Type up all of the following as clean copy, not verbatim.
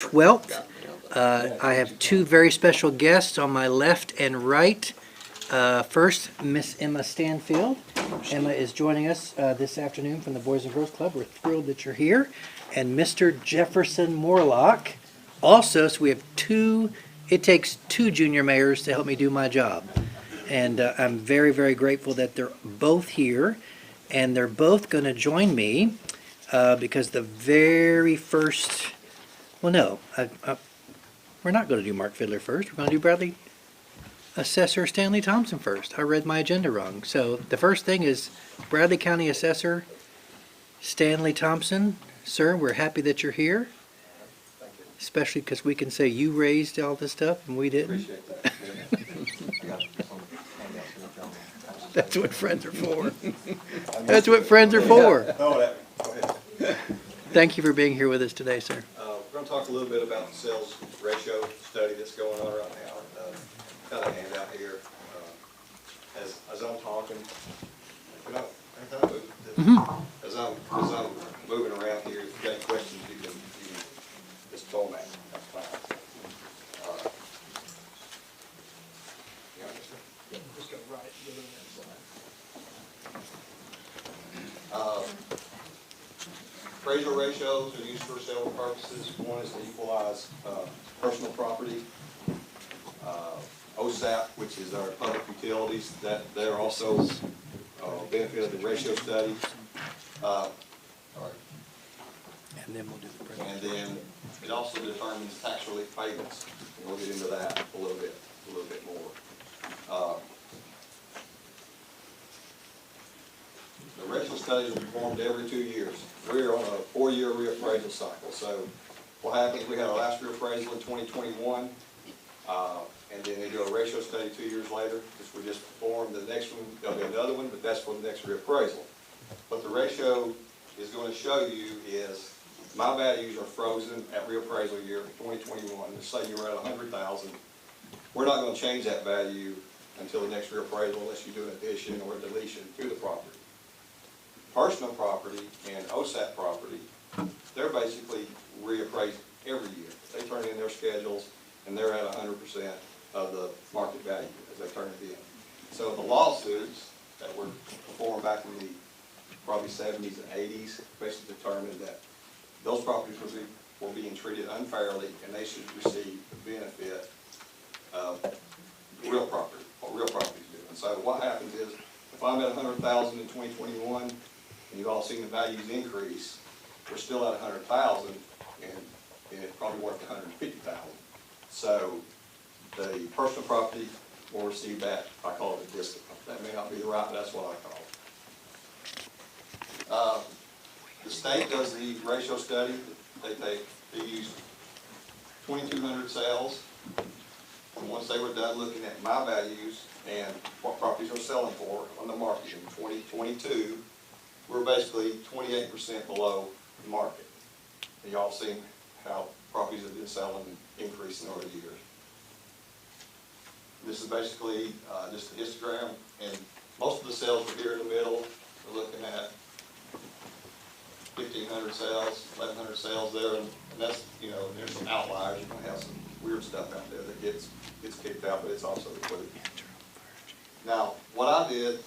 12th. I have two very special guests on my left and right. First, Miss Emma Stanfield. Emma is joining us this afternoon from the Boys and Girls Club. We're thrilled that you're here. And Mr. Jefferson Morlock. Also, so we have two, it takes two junior mayors to help me do my job. And I'm very, very grateful that they're both here. And they're both going to join me because the very first, well, no, we're not going to do Mark Fiddler first. We're going to do Bradley Assessor Stanley Thompson first. I read my agenda wrong. So the first thing is Bradley County Assessor Stanley Thompson. Sir, we're happy that you're here. Thank you. Especially because we can say you raised all this stuff and we didn't. Appreciate that. That's what friends are for. That's what friends are for. Go ahead. Thank you for being here with us today, sir. We're going to talk a little bit about the sales ratio study that's going on right now. Got a handout here. As I'm talking, as I'm moving around here, if you've got any questions, you can just phone me. That's fine. You understand? Just go right, go to the next slide. Appraisal ratios are used for several purposes. One is to equalize personal property. OSAP, which is our public utilities, that they're also benefit of the ratio study. And then we'll do the break. And then it also determines tax relief payments. And we'll get into that a little bit more. The ratio studies are performed every 2 years. We're on a 4-year reappraisal cycle. So what happens, we had our last reappraisal in 2021, and then they do a ratio study 2 years later, which we just performed. The next one, there'll be another one, but that's for the next reappraisal. What the ratio is going to show you is my values are frozen at reappraisal year 2021. Let's say you're at 100,000. We're not going to change that value until the next reappraisal unless you do an addition or a deletion to the property. Personal property and OSAP property, they're basically reappraised every year. They turn in their schedules and they're at 100% of the market value as they turn it in. So the lawsuits that were performed back in the probably 70s and 80s basically determined that those properties were being treated unfairly and they should receive the benefit of real property, what real property is doing. So what happens is, if I'm at 100,000 in 2021, and you've all seen the values increase, we're still at 100,000, and it's probably worth 150,000. So the personal property will receive that. I call it a discount. That may not be the right, but that's what I call it. The state does the ratio study. They use 2,200 sales. And once they were done looking at my values and what properties are selling for on the market in 2022, we're basically 28% below the market. And y'all seen how properties have been selling and increasing over the years. This is basically just a histogram, and most of the sales are here in the middle. We're looking at 1,500 sales, 1,100 sales there, and that's, you know, there's some outliers. You're gonna have some weird stuff out there that gets kicked out, but it's also included. Now, what I did,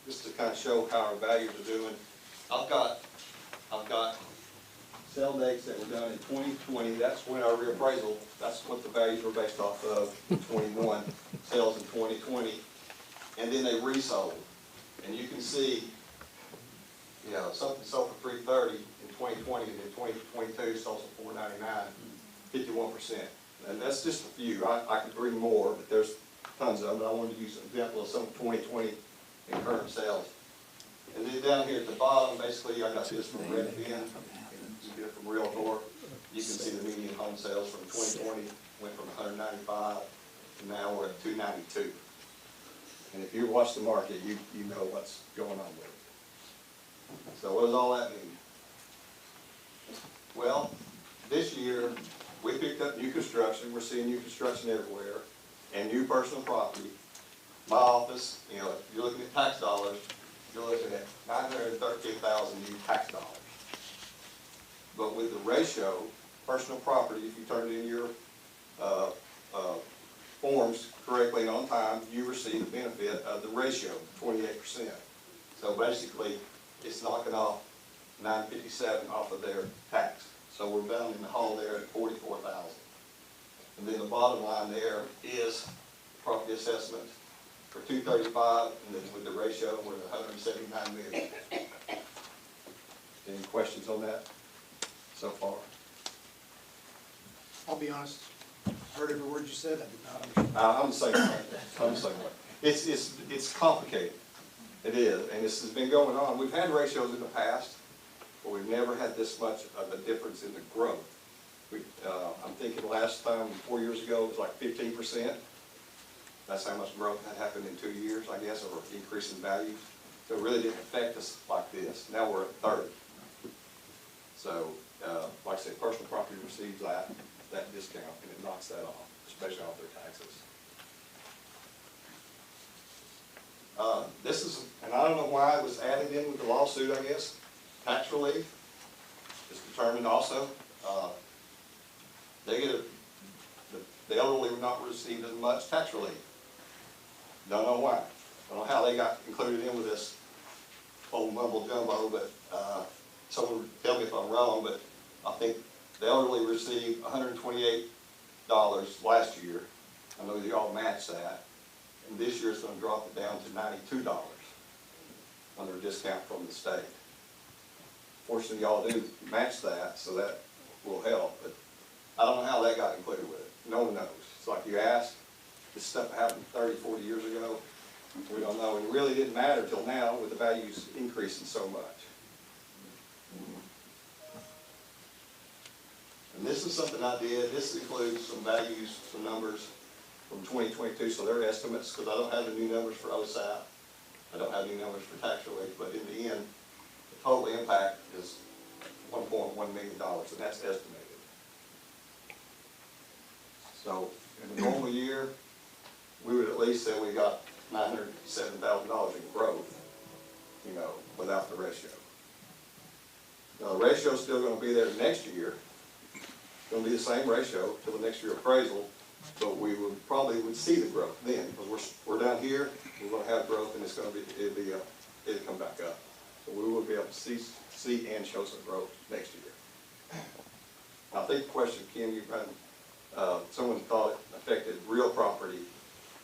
just to kind of show how our values are doing, I've got sale dates that were done in 2020. That's when our reappraisal, that's what the values were based off of in 21, sales in 2020, and then they resold. And you can see, you know, something sold for $330 in 2020, and in 2022 sold for $499, 51%. And that's just a few. I could bring more, but there's tons of them. But I wanted to use an example of some 2020 and current sales. And then down here at the bottom, basically, I got this from Redfin, and you get it from Realtor. You can see the median home sales from 2020 went from 195 to now we're at 292. And if you watch the market, you know what's going on with it. So what does all that mean? Well, this year, we picked up new construction. We're seeing new construction everywhere, and new personal property. My office, you know, if you're looking at tax dollars, you're looking at 913,000 new tax dollars. But with the ratio, personal property, if you turned in your, forms correctly and on time, you receive the benefit of the ratio, 28%. So basically, it's knocking off $957 off of their tax. So we're down in the hole there at $44,000. And then the bottom line there is property assessment for 235, and then with the ratio, we're at 179 million. Any questions on that so far? I'll be honest, heard every word you said, I did not understand. I'm the same way. I'm the same way. It's complicated. It is, and this has been going on. We've had ratios in the past, but we've never had this much of a difference in the growth. I'm thinking last time, 4 years ago, it was like 15%. That's how much growth had happened in 2 years, I guess, or increase in value. So it really didn't affect us like this. Now we're at 30. So, like I said, personal property receives that discount, and it knocks that off, especially off their taxes. This is, and I don't know why it was added in with the lawsuit, I guess, tax relief is determined also. They get the elderly would not receive as much tax relief. Don't know why. Don't know how they got included in with this whole mumbo jumbo, but someone would tell me if I'm wrong, but I think the elderly received $128 last year. I know they all matched that. And this year it's going to drop it down to $92 under a discount from the state. Fortunately, y'all do match that, so that will help. But I don't know how that got included with it. No one knows. It's like you asked, this stuff happened 30, 40 years ago. We don't know. And it really didn't matter till now with the values increasing so much. And this is something I did. This includes some values, some numbers from 2022, so they're estimates, because I don't have the new numbers for OSAP. I don't have new numbers for tax relief, but in the end, the total impact is $1.1 million, and that's estimated. So in a normal year, we would at least say we got $907,000 in growth, you know, without the ratio. Now, the ratio is still going to be there next year. It's going to be the same ratio till the next year appraisal, but we would probably see the growth then, because we're down here, we're going to have growth, and it's going to be it'll come back up. So we will be able to see and show some growth next year. I think the question, Ken, you had, someone thought it affected real property,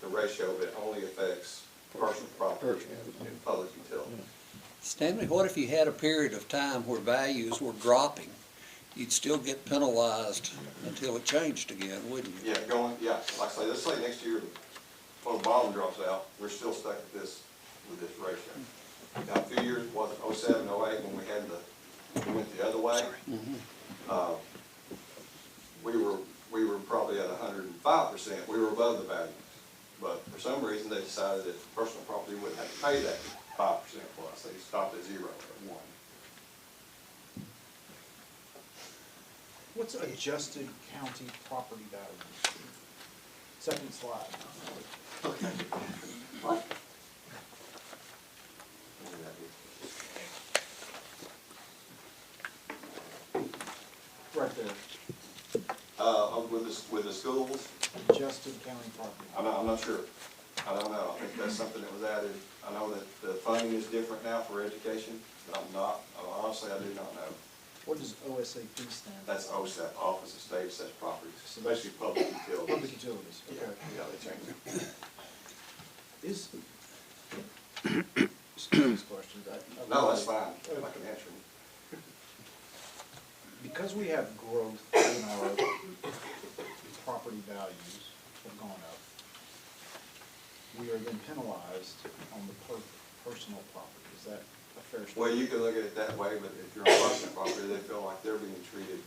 the ratio, but it only affects personal property and public utility. Stanley, what if you had a period of time where values were dropping? You'd still get penalized until it changed again, wouldn't you? Yeah, like I say, let's say next year, when the bottom drops out, we're still stuck with this ratio. Now, a few years, was it 07, 08, when we went the other way? We were probably at 105%. We were above the values. But for some reason, they decided that personal property wouldn't have to pay that 5% plus. They stopped at 0 at 1. What's adjusted county property value? Second slide. Okay. What? Right there, With the schools, adjusted county property. I'm not sure. I don't know. I think that's something that was added. I know that the funding is different now for education, but honestly, I do not know. What does OSAP stand for? That's OSAP, Office of State Assessed Properties, so basically public utilities. Public utilities, Yeah, okay. yeah, they changed it. Is, excuse these questions. No, that's fine. I can answer them. Because we have growth in our property values have gone up, we are then penalized on the personal property. Is that a fair statement? Well, you can look at it that way, but if you're on personal property, they feel like they're being treated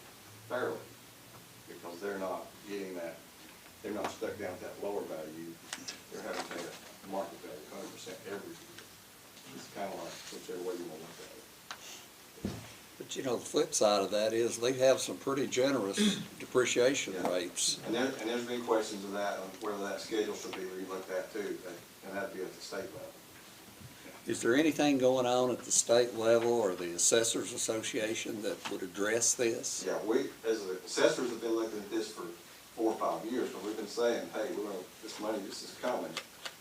fairly because they're not getting that, they're not stuck down at that lower value. They're having to pay a market value 100% every year. It's kind of like whichever way you want to look at it. But you know, the flip side of that is they have some pretty generous depreciation Yeah. rates. And there's been questions of that, on whether that schedule should be relooked at too, and that'd be at the state level. Is there anything going on at the state level or the Assessors Association that would address this? Yeah, we, as the assessors, have been looking at this for 4 or 5 years, but we've been saying, hey, this money, this is coming.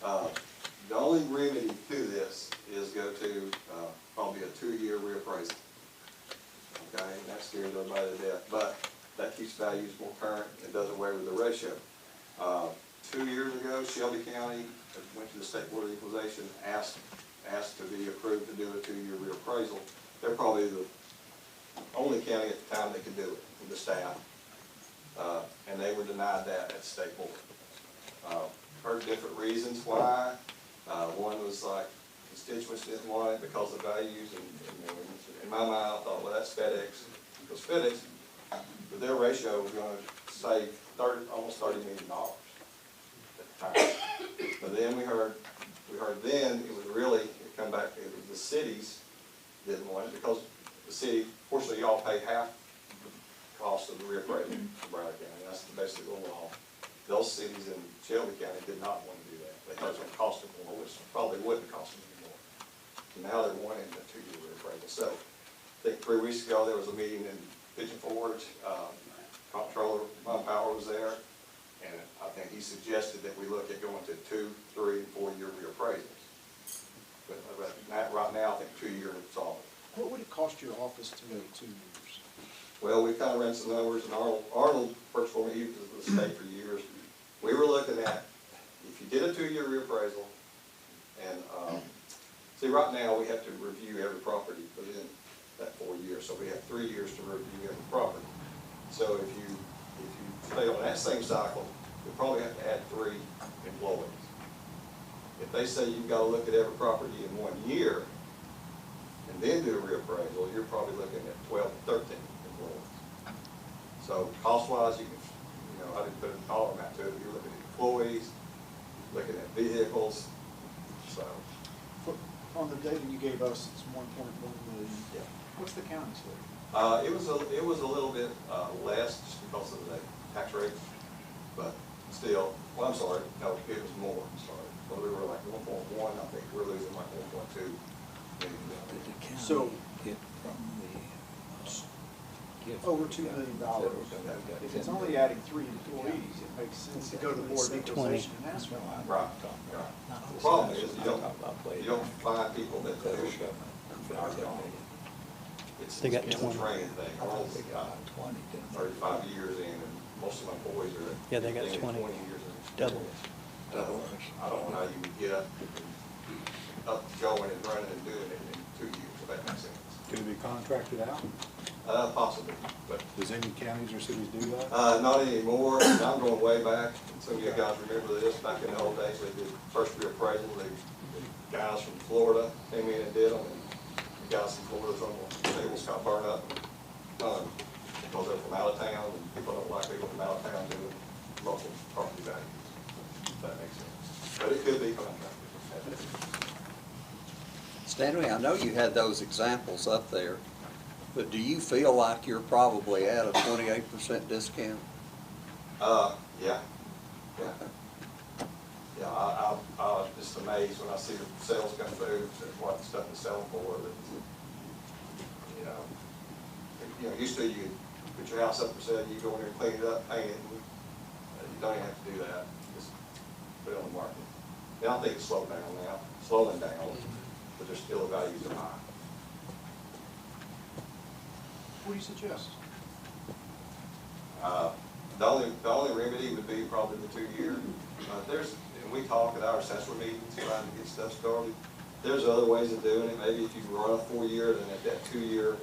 The only remedy to this is go to, probably a 2-year reappraisal. Okay, and that scares everybody to death, but that keeps values more current and does away with the ratio. 2 years ago, Shelby County went to the State Board of Equalization, asked to be approved to do a 2-year reappraisal. They're probably the only county at the time that could do it with the staff. And they were denied that at the state board. Heard different reasons why. One was like constituents didn't want it because of values, and in my mind, I thought, well, that's FedEx. Because FedEx, with their ratio, was gonna save almost $30 million at the time. But then we heard then it was really, it come back, it was the cities didn't want it because the city, fortunately, y'all pay half the cost of the reappraisal in Broward County. That's basically the law. Those cities in Shelby County did not want to do that. They thought it was going to cost them more, which probably wouldn't cost them anymore. So now they're wanting a 2-year reappraisal. So I think 3 weeks ago, there was a meeting in Pigeon Forge. Comptroller Von Power was there. And I think he suggested that we look at going to 2, 3, and 4-year reappraisals. But right now, I think 2-year would solve it. What would it cost your office to go 2 years? Well, we kind of ran some numbers, and Arnold worked for me, he was with the state for years. We were looking at, if you did a 2-year reappraisal, and, see, right now, we have to review every property within that 4 years, so we have 3 years to review every property. So if you stay on that same cycle, we probably have to add 3 employees. If they say you've got to look at every property in 1 year, and then do a reappraisal, you're probably looking at 12 to 13 employees. So cost-wise, you can, I didn't put a dollar amount to it, you're looking at employees, looking at vehicles, so. On the data you gave us, it's 1.1 million. Yeah. What's the county's rate? It was a little bit less just because of the tax rate, but still, well, I'm sorry, no, it was more, I'm sorry. But we were like 1.1, I think we're losing like 1.2 million. So- Get from Over $2 million. If it's only adding 3 employees, it makes sense to go to the Board of Equalization and ask for that. Right, right. The problem is you don't find people that do it's They got a 20. training thing. Arnold's got 35 years in, and most of my boys are Yeah, they got 15 20. years in. Double. I don't know how you would get up going and running and doing it in 2 years, if that makes sense. Could it be contracted out? Possibly, but Does any counties or cities do that? not anymore. I'm going way back. Some of you guys remember this, back in the old days, they did first reappraisal. The guys from Florida came in and did them, and the guys from Florida's on the tables got burned up. Because they're from out of town, and people don't like people from out of town doing local property values, if that makes sense. But it could be contracted. Stanley, I know you had those examples up there, but do you feel like you're probably at a 28% discount? Yeah. Yeah, I was just amazed when I see the sales come through, what stuff is selling for, that, used to you put your house up for sale, you go in there and clean it up, paint it, and you don't even have to do that, just put it on the market. And I think it's slowing down, but there's still the values are high. What do you suggest? The only remedy would be probably the 2-year. And we talk at our assessor meetings trying to get stuff started. There's other ways of doing it. Maybe if you run a 4-year, then at that 2-year,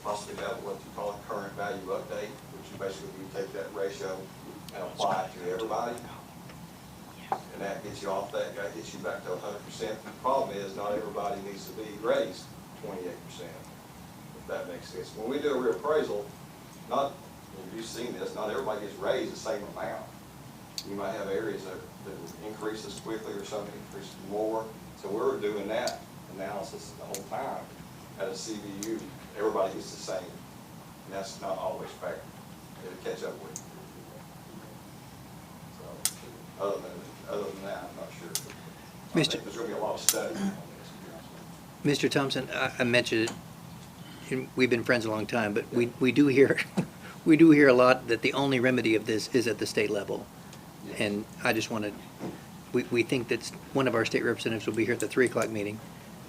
possibly have what you call a current value update, which you basically take that ratio and apply it to everybody. And that gets you off that gets you back to 100%. The problem is not everybody needs to be raised 28%, if that makes sense. When we do a reappraisal, you've seen this, not everybody gets raised the same amount. You might have areas that increases quickly or some increases more. So we're doing that analysis the whole time at a CVU. Everybody gets the same, and that's not always fair. It'll catch up with you. So other than that, I'm not sure. I Mr. think there's going to be a lot of study on this. Mr. Thompson, I mentioned it, and we've been friends a long time, but we do hear, we do hear a lot that the only remedy of this is at the state level. And I just wanted, we think that one of our state representatives will be here at the 3 o'clock meeting.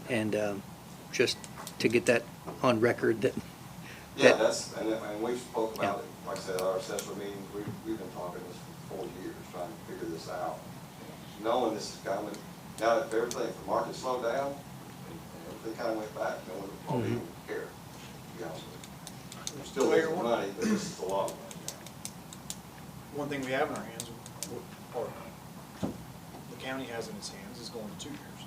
And just to get that on record that. Yeah, and we've spoke about it, like I said, our assessor meetings, we've been talking this for 4 years, trying to figure this out. Knowing this is coming, now if everything, if the market slowed down, and everything kind of went back, no one would probably even care, to be honest with you. We're still losing money, but this is a lot of money. One thing we have in our hands, or the county has in its hands, is going to 2 years.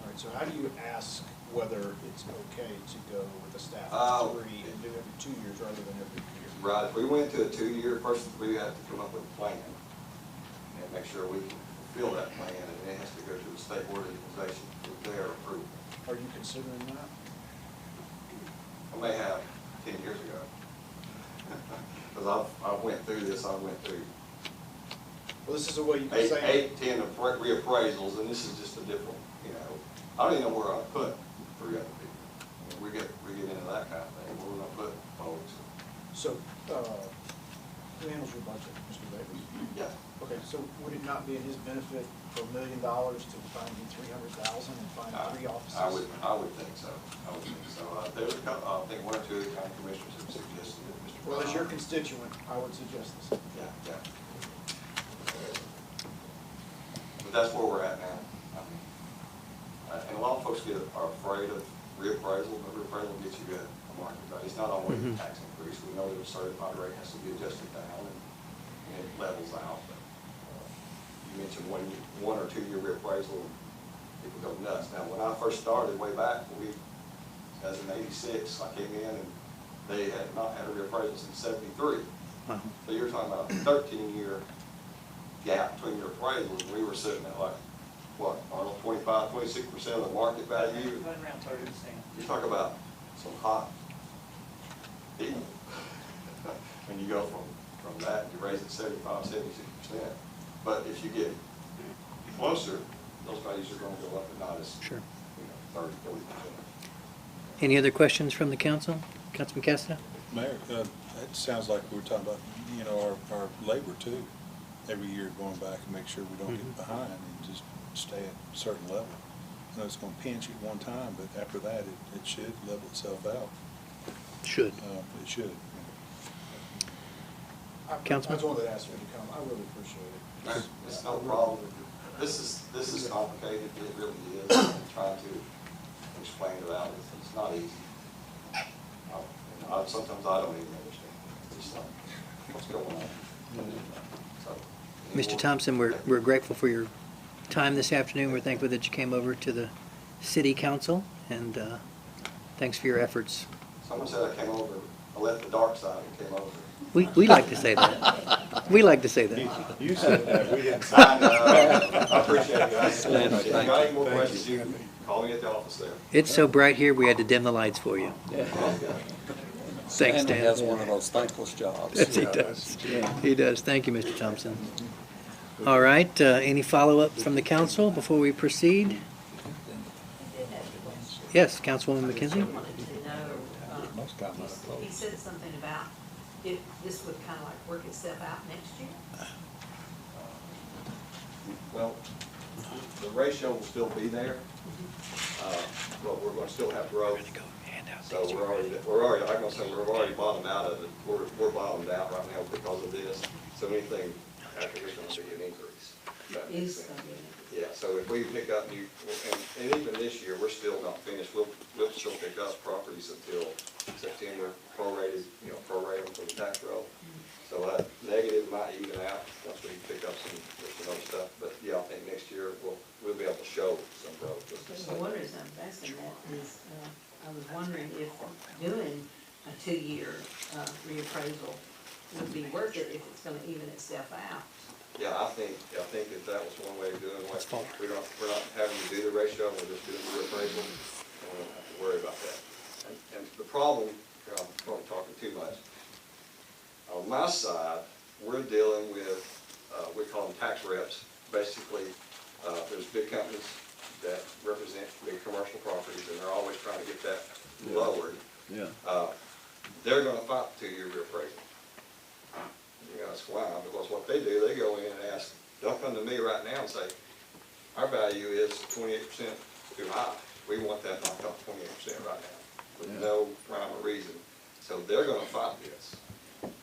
All right, so how do you ask whether it's okay to go with a staff of 3 and do every 2 years rather than every year? Right, if we went to a 2-year, first we have to come up with a plan and make sure we can fulfill that plan, and it has to go to the state board of equalization for their approval. Are you considering that? I may have 10 years ago. Because I went through this, well, this is a way you can say. 10 reappraisals, and this is just a different, I don't even know where I put 3 other people. I mean, we get into that kind of thing, where we're gonna put folks. So, who handles your budget, Mr. Davis? Yeah. Okay, so would it not be in his benefit for $1 million to find you 300,000 and find 3 offices? I would think so. There's a couple, I think 1 or 2 of the county commissioners have suggested it, Mr. Well, as Brown. your constituent, I would suggest this. Yeah. But that's where we're at now. I mean, and a lot of folks are afraid of reappraisal, but reappraisal gets you a market value. It's not always a tax increase. We know that a certified rate has to be adjusted down and it levels out. But you mentioned 1 or 2 year reappraisal, people go nuts. Now, when I first started way back, as in '86, I came in and they had not had a reappraisal since '73. Wow. So you're talking about a 13-year gap between your appraisals, and we were sitting at like, what, Arnold, 25, 26% of the market value? Right around 30%. You talk about some hot people. When you go from that, you raise it 75, 76%. But if you get closer, those values are going to go up, but not as, Sure. 30, 40%. Any other questions from the council? Councilman Cassidy? Mayor, it sounds like we're talking about, our labor too. Every year going back and make sure we don't get behind and just stay at a certain level. I know it's gonna pinch at one time, but after that, it should level itself out. Should. It should. Councilman? I just wanted to ask you to come. I really appreciate it. It's no problem. This is complicated, it really is. I'm trying to explain it out, it's not easy. Sometimes I don't even understand. It's just like, what's going on? So, Mr. Thompson, we're grateful for your time this afternoon. We're thankful that you came over to the city council, and thanks for your efforts. Someone said I came over, I left the dark side and came over. We like to say that. We like to say that. You said that, we didn't say I know. I appreciate it, guys. Yeah, If you thank got you. any more questions, you can call me at the office there. It's so bright here, we had to dim the lights for you. Thanks, Stanley Dan. has one of those thankless jobs. Yes, he does. He does. Thank you, Mr. Thompson. All right, any follow-up from the council before we proceed? Yes, Councilwoman McKenzie? I wanted to know, he said something about if this would kind of like work itself out next year. Well, the ratio will still be there, but we're going to still have growth. So we're already, I'm going to say we're already bottomed out of it. We're bottomed out right now because of this. So anything after this is going to be an increase. if that makes Is sense. gonna be. Yeah, so if we pick up new, and even this year, we're still not finished. We'll still pick up properties until September, prorate them for the tax roll. So that negative might even out once we pick up some other stuff. But yeah, I think next year we'll be able to show some growth. One reason I'm asking that is, I was wondering if doing a 2-year reappraisal would be worth it if it's gonna even itself out. Yeah, I think that was one way of doing it. We're not having to do the ratio, we're just doing the reappraisal, and we don't have to worry about that. And the problem, I'm probably talking too much. On my side, we're dealing with, we call them tax reps. Basically, there's big companies that represent big commercial properties, and they're always trying to get that lowered. Yeah. They're gonna fight the 2-year reappraisal. You know, that's why, because what they do, they go in and ask, they'll come to me right now and say, our value is 28% too high. We want that knocked off 28% right now, with no rhyme or reason. So they're gonna fight this.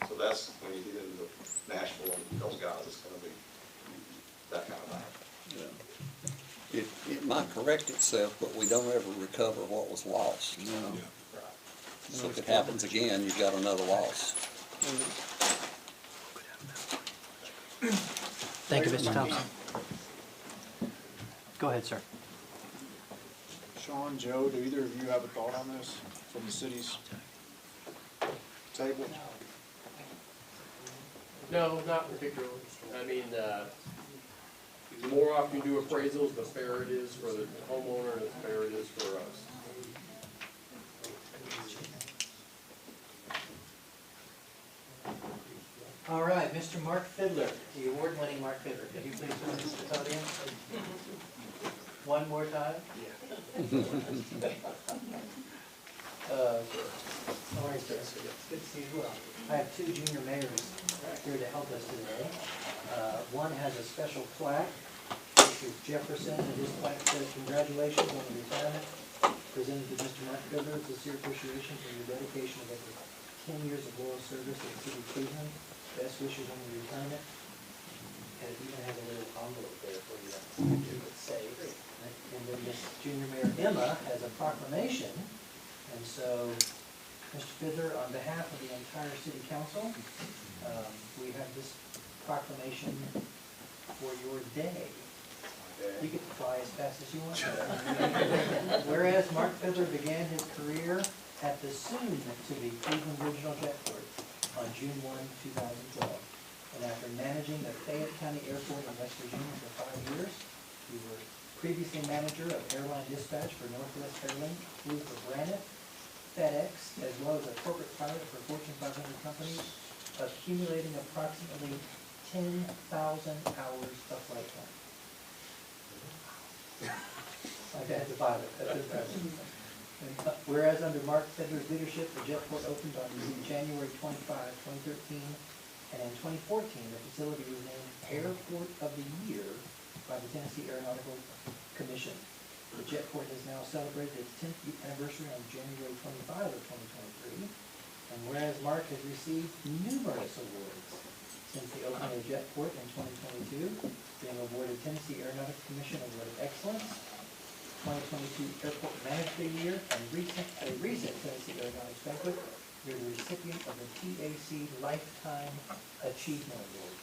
So that's when you get into Nashville and those guys, it's gonna be that kind of thing. Yeah. It might correct itself, but we don't ever recover what was lost. Yeah. Right. So if it happens again, you've got another loss. Thank you, Mr. Thompson. Go ahead, sir. Sean, Joe, do either of you have a thought on this from the city's table? No, not particularly. I mean, the more often you do appraisals, the fairer it is for the homeowner, and the fairer it is for us. All right, Mr. Mark Fidler, the award-winning Mark Fidler. Could you please join us at the podium? One more time? All right, sir. It's good to see you as well. I have two junior mayors here to help us today. One has a special plaque. This is Jefferson, and his plaque says, "Congratulations on the retirement. Presented to Mr. Mark Fidler, sincere appreciation for your dedication of over 10 years of loyal service to the city of Cleveland. Best wishes on your retirement." And it even has a little envelope there for you to say. And then Miss Junior Mayor Emma has a proclamation. And so, Mr. Fidler, on behalf of the entire city council, we have this proclamation for your day. You get to fly as fast as you want. Whereas Mark Fidler began his career at the soon-to-be Cleveland Regional Jetport on June 1, 2012. And after managing the Fayette County Airport in West Virginia for 5 years, you were previously manager of airline dispatch for Northwest Airlines, flew for Granite, FedEx, as well as a corporate pilot for Fortune 500 companies, accumulating approximately 10,000 hours of flight time. Okay, that's a pilot. That's impressive. Whereas under Mark Fidler's leadership, the Jetport opened on January 25, 2013, and in 2014, the facility was named Airport of the Year by the Tennessee Aeronautical Commission. The Jetport has now celebrated its 10th anniversary on January 25 of 2023, and whereas Mark has received numerous awards since the opening of the Jetport in 2022, being awarded Tennessee Aeronautical Commission Award of Excellence, 2022 Airport Manager of the Year, and a recent Tennessee Aeronautics Banquet, you're the recipient of the TAC Lifetime Achievement Award.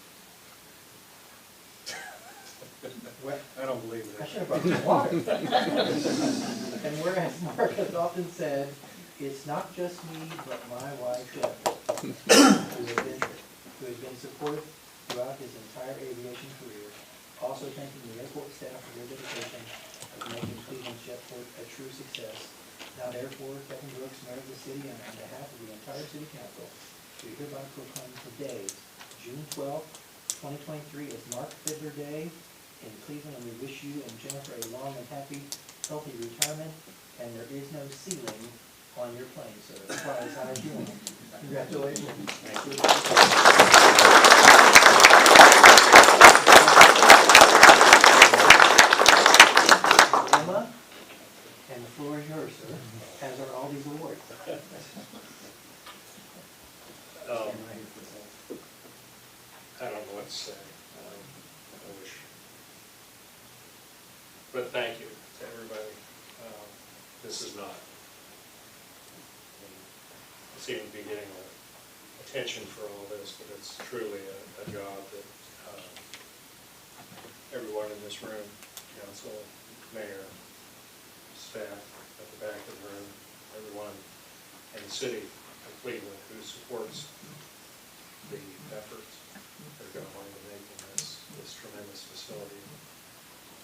I don't believe I should have brought some water. And whereas Mark has often said, "It's not just me, but my wife, Jennifer," who has been supportive throughout his entire aviation career, also thanking the airport staff for their dedication of making Cleveland's Jetport a true success. Now therefore, Kevin Brooks, Mayor of the city, and on behalf of the entire city council, we hereby proclaim today, June 12th, 2023, as Mark Fidler Day in Cleveland, and we wish you and Jennifer a long and happy, healthy retirement, and there is no ceiling on your plane, so fly as high as you want. Congratulations. Emma, and the floor is yours, sir, as are all these awards. I don't know what to say. I wish. But thank you to everybody. This is not, I seem to be getting attention for all this, but it's truly a job that everyone in this room, council, mayor, staff at the back of the room, everyone in the city of Cleveland who supports the efforts that are going into making this tremendous facility.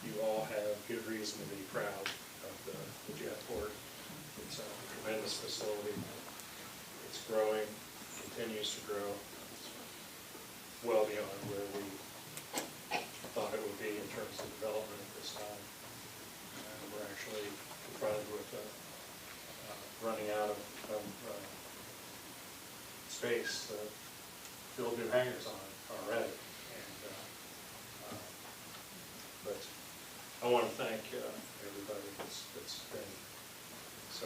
You all have good reason to be proud of the Jetport. It's a tremendous facility. It's growing, continues to grow. It's well beyond where we thought it would be in terms of development at this time. running out of space to build new hangars on it already. And, but I want to thank everybody that's been so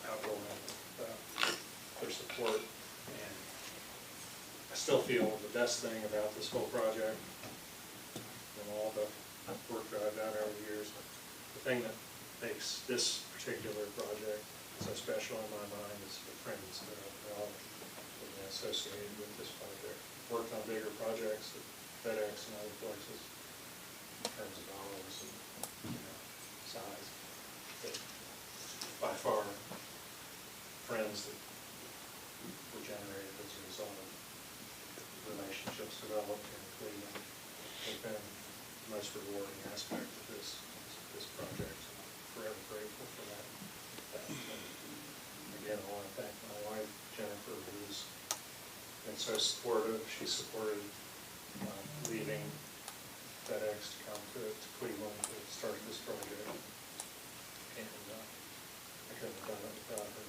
outgoing about their support. And I still feel the best thing about this whole project, from all the work that I've done over the years, the thing that makes this particular project so special in my mind is the friends that I've all been associated with this project. Worked on bigger projects at FedEx and other places in terms of dollars and, size. But by far, friends that were generated as a result of relationships developed in Cleveland have been the most rewarding aspect of this project. I'm forever grateful for that. And again, I want to thank my wife, Jennifer, who's been so supportive. She supported leaving FedEx to come to Cleveland to start this project. And I couldn't have done it without her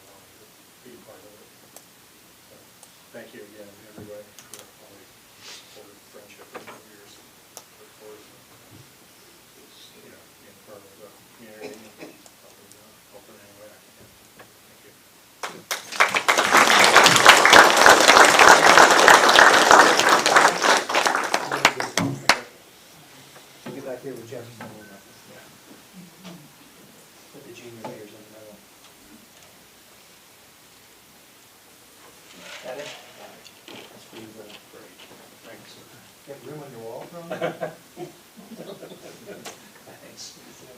allowing her to be part of it. So, thank you again, everybody, for all the support and friendship over the years. Look forward to being part of the community and helping any way I can. Thank you. Get back here with Jeff. Put the junior mayors in the middle. Got it? That's for you, brother. Great. Thanks. Got room on your wall, Ron? Thanks.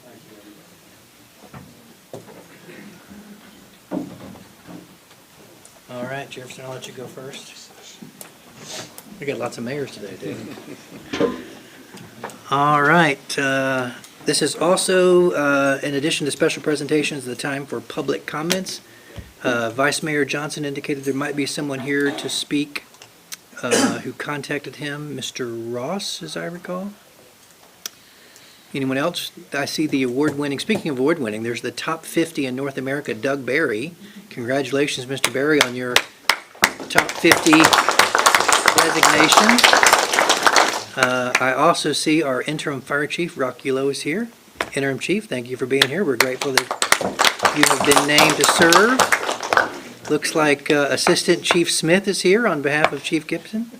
Thank you, everybody. All right, Jefferson, I'll let you go first. We got lots of mayors today, dude. All right, this is also, in addition to special presentations, the time for public comments. Vice Mayor Johnson indicated there might be someone here to speak who contacted him, Mr. Ross, as I recall. Anyone else? I see the award-winning, speaking of award-winning, there's the top 50 in North America, Doug Barry. Congratulations, Mr. Barry, on your top 50 designation. I also see our interim fire chief, Rockulo, is here. Interim chief, thank you for being here. We're grateful that you have been named to serve. Looks like Assistant Chief Smith is here on behalf of Chief Gibson.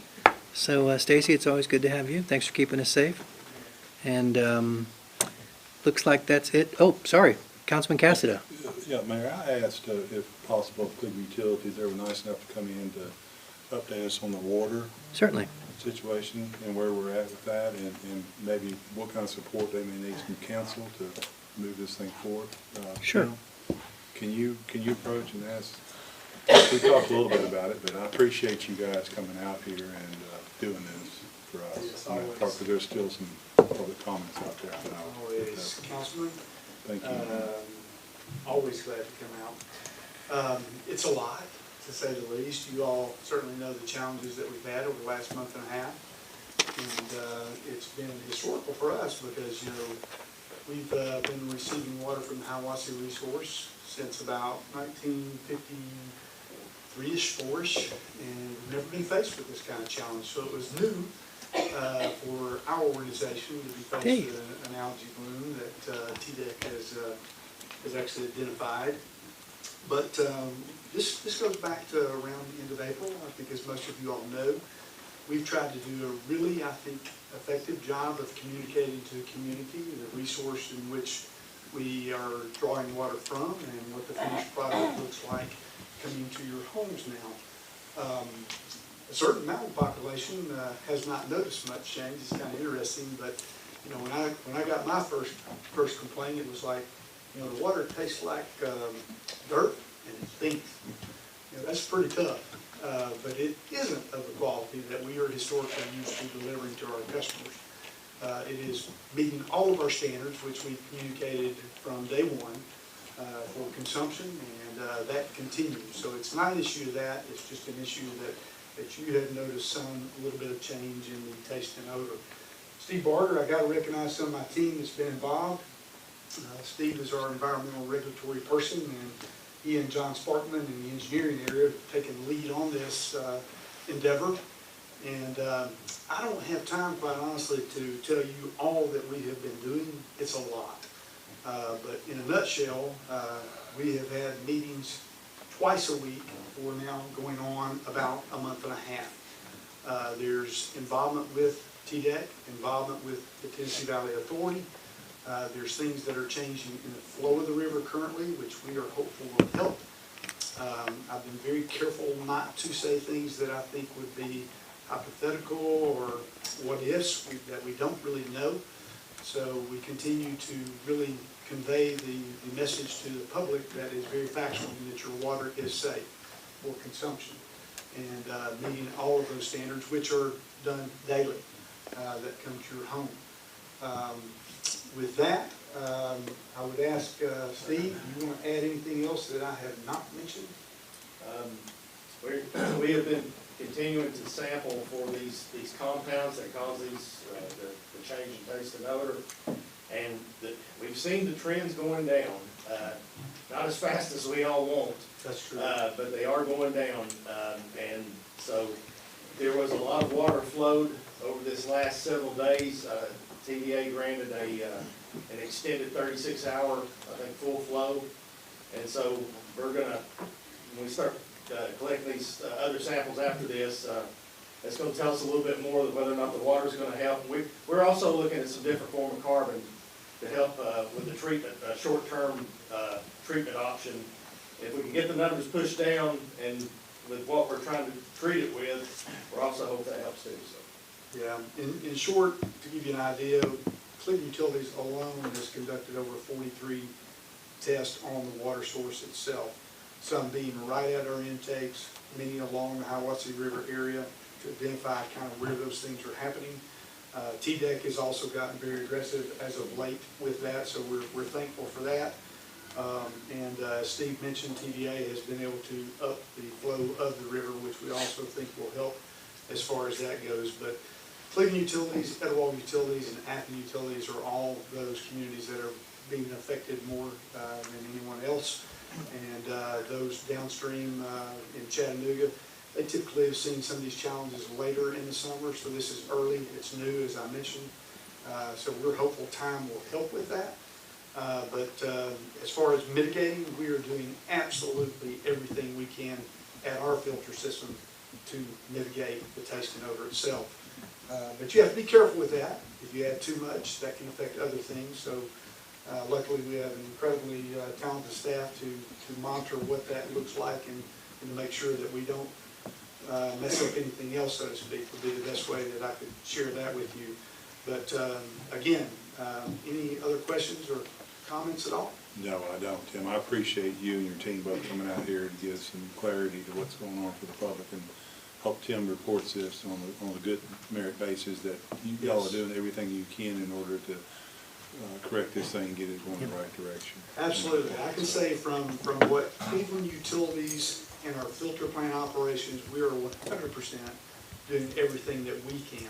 So Stacy, it's always good to have you. Thanks for keeping us safe. And looks like that's it. Oh, sorry, Councilman Cassida. Yeah, Mayor, I asked if possible, if Cleveland Utilities, they were nice enough to come in to update us on the water Certainly. situation and where we're at with that, and maybe what kind of support they may need from council to move this thing forward. Sure. You know? Can you approach and ask? We talked a little bit about it, but I appreciate you guys coming out here and doing this for us. Yes, on that always. part, 'cause there's still some public comments out there. that I'll get Always, that. Councilman, Thank you. always glad to come out. It's a lot, to say the least. You all certainly know the challenges that we've had over the last month and a half. And it's been historical for us because, we've been receiving water from the Hiawassee Resource since about 1953-ish, 4-ish, and we've never been faced with this kind of challenge. So it was new for our organization to be faced with an algae bloom that TDEC has actually identified. But this goes back to around the end of April. I think, as most of you all know, we've tried to do a really, I think, effective job of communicating to the community the resource in which we are drawing water from and what the finished product looks like coming to your homes now. A certain mountain population has not noticed much change. It's kind of interesting, but when I got my first complaint, it was like, the water tastes like dirt and it stinks. That's pretty tough, but it isn't of the quality that we are historically used to delivering to our customers. It is meeting all of our standards, which we communicated from day one for consumption, and that continues. So it's not an issue of that. It's just an issue that you have noticed a little bit of change in the taste and odor. Steve Barger, I got to recognize some of my team that's been involved. Steve is our environmental regulatory person, and he and John Sparkman in the engineering area have taken lead on this endeavor. And I don't have time, quite honestly, to tell you all that we have been doing. It's a lot. But in a nutshell, we have had meetings twice a week for now going on about a month and a half. There's involvement with TDEC, involvement with the Tennessee Valley Authority. There's things that are changing in the flow of the river currently, which we are hopeful will help. I've been very careful not to say things that I think would be hypothetical or what ifs that we don't really know. So we continue to really convey the message to the public that is very factual, and that your water is safe for consumption, and meeting all of those standards, which are done daily, that come to your home. With that, I would ask Steve, do you want to add anything else that I have not mentioned? We have been continuing to sample for these compounds that cause these, the change in taste and odor. And we've seen the trends going down, not as fast as we all want. That's true. But they are going down. And so there was a lot of water flowed over this last several days. TVA granted an extended 36-hour, I think, full flow. And so we're gonna, when we start collecting these other samples after this, it's going to tell us a little bit more whether or not the water's going to help. We're also looking at some different form of carbon to help with the treatment, short-term treatment option. If we can get the numbers pushed down and with what we're trying to treat it with, we're also hope that helps too. So. Yeah, in short, to give you an idea, Cleveland Utilities alone has conducted over 43 tests on the water source itself. Some being right at our intakes, many along the Hiawassee River area to identify kind of where those things are happening. TDEC has also gotten very aggressive as of late with that, so we're thankful for that. And Steve mentioned TVA has been able to up the flow of the river, which we also think will help as far as that goes. But Cleveland Utilities, Etowah Utilities, and Athens Utilities are all those communities that are being affected more than anyone else. And those downstream in Chattanooga, they typically have seen some of these challenges later in the summer, so this is early, it's new, as I mentioned. So we're hopeful time will help with that. But as far as mitigating, we are doing absolutely everything we can at our filter system to mitigate the taste and odor itself. But you have to be careful with that. If you add too much, that can affect other things. So luckily, we have an incredibly talented staff to monitor what that looks like and to make sure that we don't mess up anything else, so to speak, would be the best way that I could share that with you. But again, any other questions or comments at all? No, I don't, Tim. I appreciate you and your team both coming out here to give some clarity to what's going on for the public, and hope Tim reports this on a good merit basis that you all are doing everything you can in order to correct this thing and get it going in the right direction. Absolutely. I can say from what Cleveland Utilities and our filter plant operations, we are 100% doing everything that we can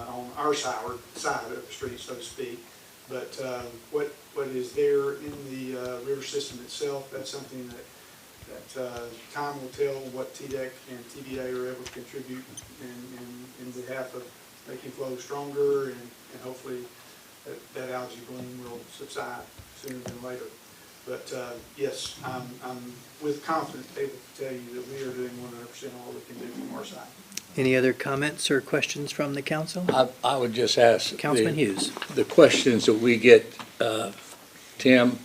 on our side of the street, so to speak. But what is there in the river system itself, that's something that time will tell what TDEC and TVA are able to contribute in behalf of making flow stronger, and hopefully that algae bloom will subside sooner than later. But yes, I'm with confidence able to tell you that we are doing 100% all we can do from our side. Any other comments or questions from the council? I would just ask. Councilman Hughes. The questions that we get, Tim,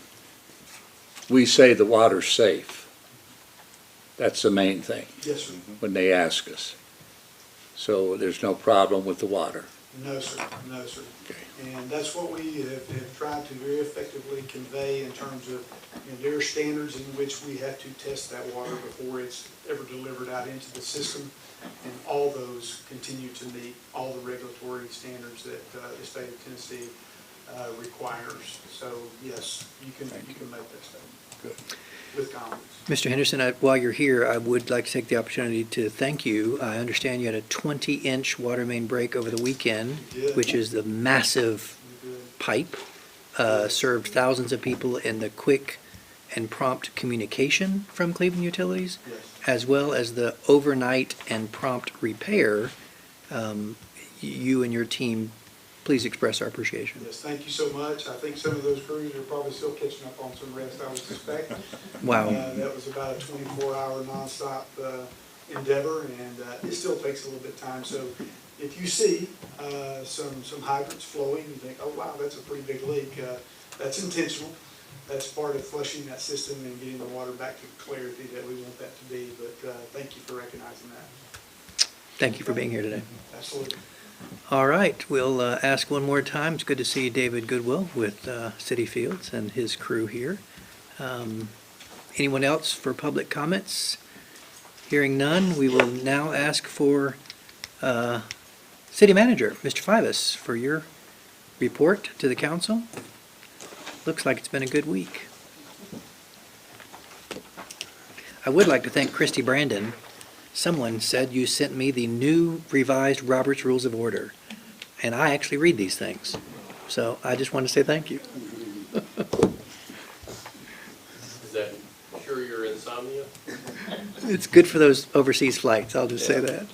we say the water's safe. That's the main thing Yes, sir. when they ask us. So there's no problem with the water. No, sir. No, sir. Okay. And that's what we have tried to very effectively convey in terms of, there are standards in which we have to test that water before it's ever delivered out into the system. And all those continue to meet all the regulatory standards that the state of Tennessee requires. So yes, you can make that statement. Good. With confidence. Mr. Henderson, while you're here, I would like to take the opportunity to thank you. I understand you had a 20-inch water main break over the weekend, We did. which is the massive We did. pipe. served thousands of people in the quick and prompt communication from Cleveland Utilities, Yes. as well as the overnight and prompt repair. You and your team, please express our appreciation. Yes, thank you so much. I think some of those crews are probably still catching up on some rest, I would suspect. Wow. That was about a 24-hour nonstop endeavor, and it still takes a little bit of time. So if you see some hydrants flowing, you think, oh, wow, that's a pretty big leak. That's intentional. That's part of flushing that system and getting the water back to the clarity that we want that to be. But thank you for recognizing that. Thank you for being here today. Absolutely. All right, we'll ask one more time. It's good to see David Goodwill with City Fields and his crew here. Anyone else for public comments? Hearing none, we will now ask for City Manager, Mr. Fivas, for your report to the council. Looks like it's been a good week. I would like to thank Christy Brandon. Someone said you sent me the new revised Robert's Rules of Order, and I actually read these things. So I just want to say thank you. Is that cure your insomnia? It's good for those overseas flights, I'll just say that.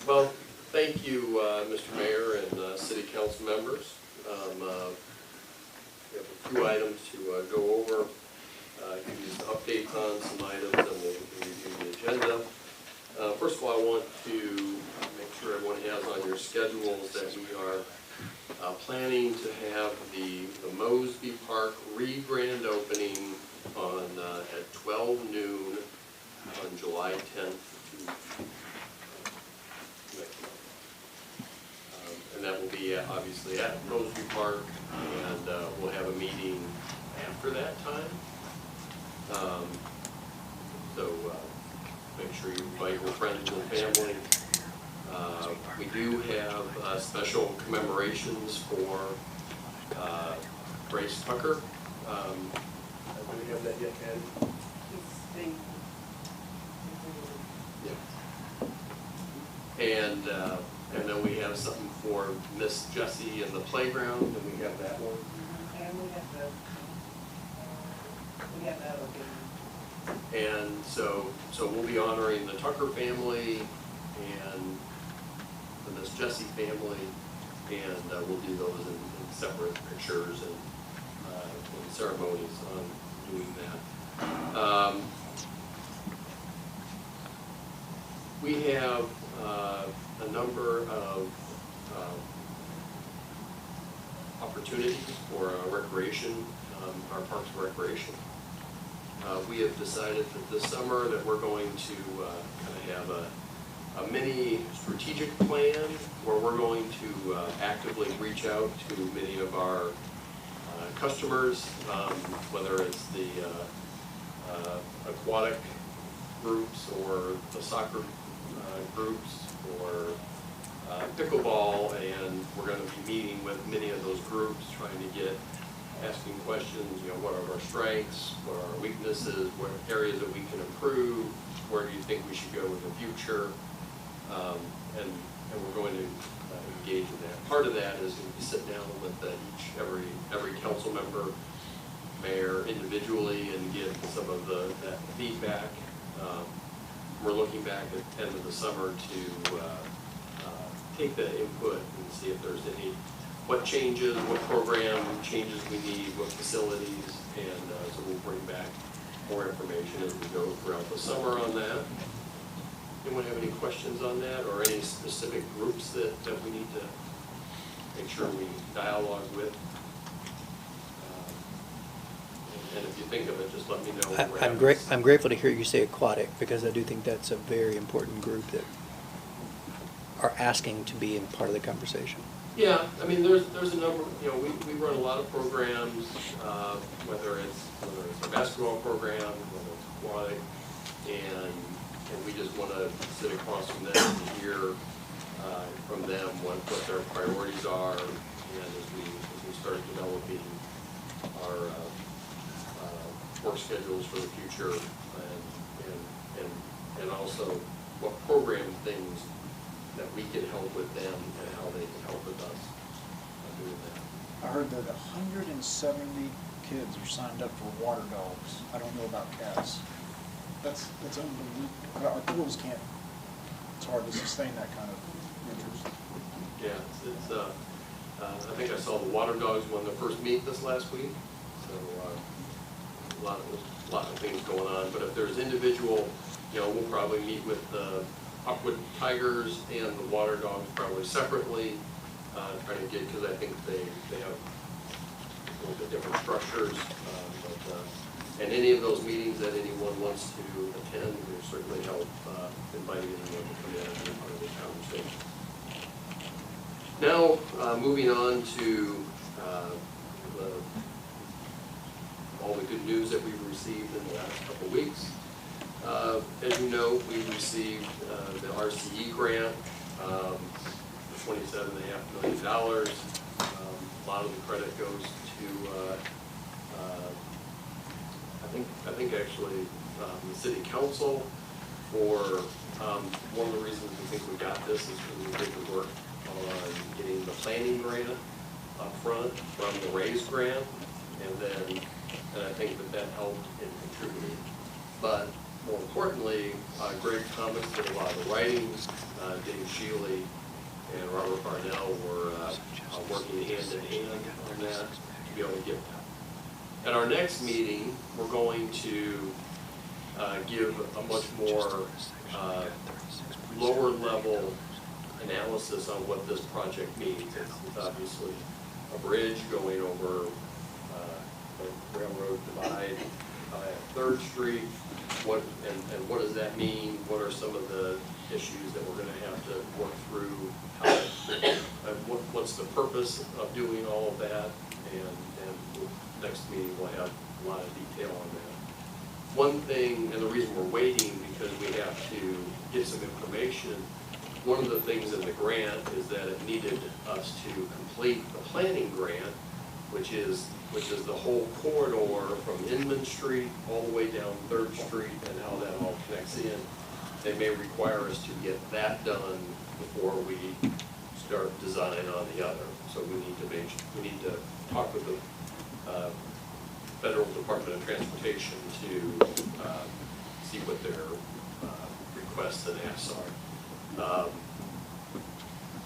Well, thank you, Mr. Mayor and city council members. We have a few items to go over. Give you some updates on some items, and we'll review the agenda. First of all, I want to make sure everyone has on your schedules that we are planning to have the Mosby Park re-grand opening on at 12 noon on July 10th. And that will be obviously at Mosby Park, and we'll have a meeting after that time. So make sure you invite your friends and family. We do have special commemorations for Grace Tucker. Do we have that yet, Patty? Yeah. And then we have something for Miss Jessie in the playground, and we have that one. And we have that okay. And so we'll be honoring the Tucker family and the Miss Jessie family, and we'll do those in separate pictures and ceremonies on doing that. We have a number of opportunities for recreation, our parks and recreation. We have decided that this summer that we're going to kind of have a mini strategic plan where we're going to actively reach out to many of our customers, whether it's the aquatic groups or the soccer groups or pickleball, and we're going to be meeting with many of those groups, trying to asking questions, what are our strengths, what are our weaknesses, what areas that we can improve, where do you think we should go in the future, and we're going to engage in that. Part of that is we sit down with every council member, mayor individually, and get some of that feedback. We're looking back at the end of the summer to take that input and see if there's what changes, what program changes we need, what facilities, and so we'll bring back more information as we go throughout the summer on that. Anyone have any questions on that, or any specific groups that we need to make sure we dialogue with? And if you think of it, just let me know. I'm grateful to hear you say aquatic, because I do think that's a very important group that are asking to be in part of the conversation. Yeah, I mean, there's a number, we run a lot of programs, whether it's a basketball program, whether it's aquatic, and we just want to sit across from them and hear from them what their priorities are, and as we start developing our work schedules for the future, and also what program things that we can help with them and how they can help with us doing that. I heard that 170 kids are signed up for water dogs. I don't know about cats. That's unbelievable. Our pools can't, it's hard to sustain that kind of interest. Yeah, I think I saw the Water Dogs won their first meet this last week, so a lot of things going on. But if there's individual, we'll probably meet with the Aqua Tigers and the Water Dogs probably separately, trying to get, because I think they have a little bit different structures. And any of those meetings that anyone wants to attend, we'll certainly help invite anyone to come in and be part of this conversation. Now, moving on to all the good news that we've received in the last couple of weeks. As you know, we received the RCE grant, for $27.5 million. A lot of the credit goes to, I think actually the city council for, one of the reasons we think we got this is because we did the work on getting the planning grant up front from the RAISE grant, and I think that helped in contributing. But more importantly, Greg Thomas did a lot of the writing, Dave Shealy and Robert Barnell were working hand in hand on that to be able to get that. At our next meeting, we're going to give a much more lower level analysis on what this project means. It's obviously a bridge going over the railroad divide at 3rd Street. What does that mean? What are some of the issues that we're going to have to work through? What's the purpose of doing all of that? And next meeting we'll have a lot of detail on that. One thing, and the reason we're waiting, because we have to get some information. One of the things in the grant is that it needed us to complete the planning grant, which is the whole corridor from Inman Street all the way down 3rd Street and how that all connects in. They may require us to get that done before we start design on the other. So we need to talk with the Federal Department of Transportation to see what their requests and asks are.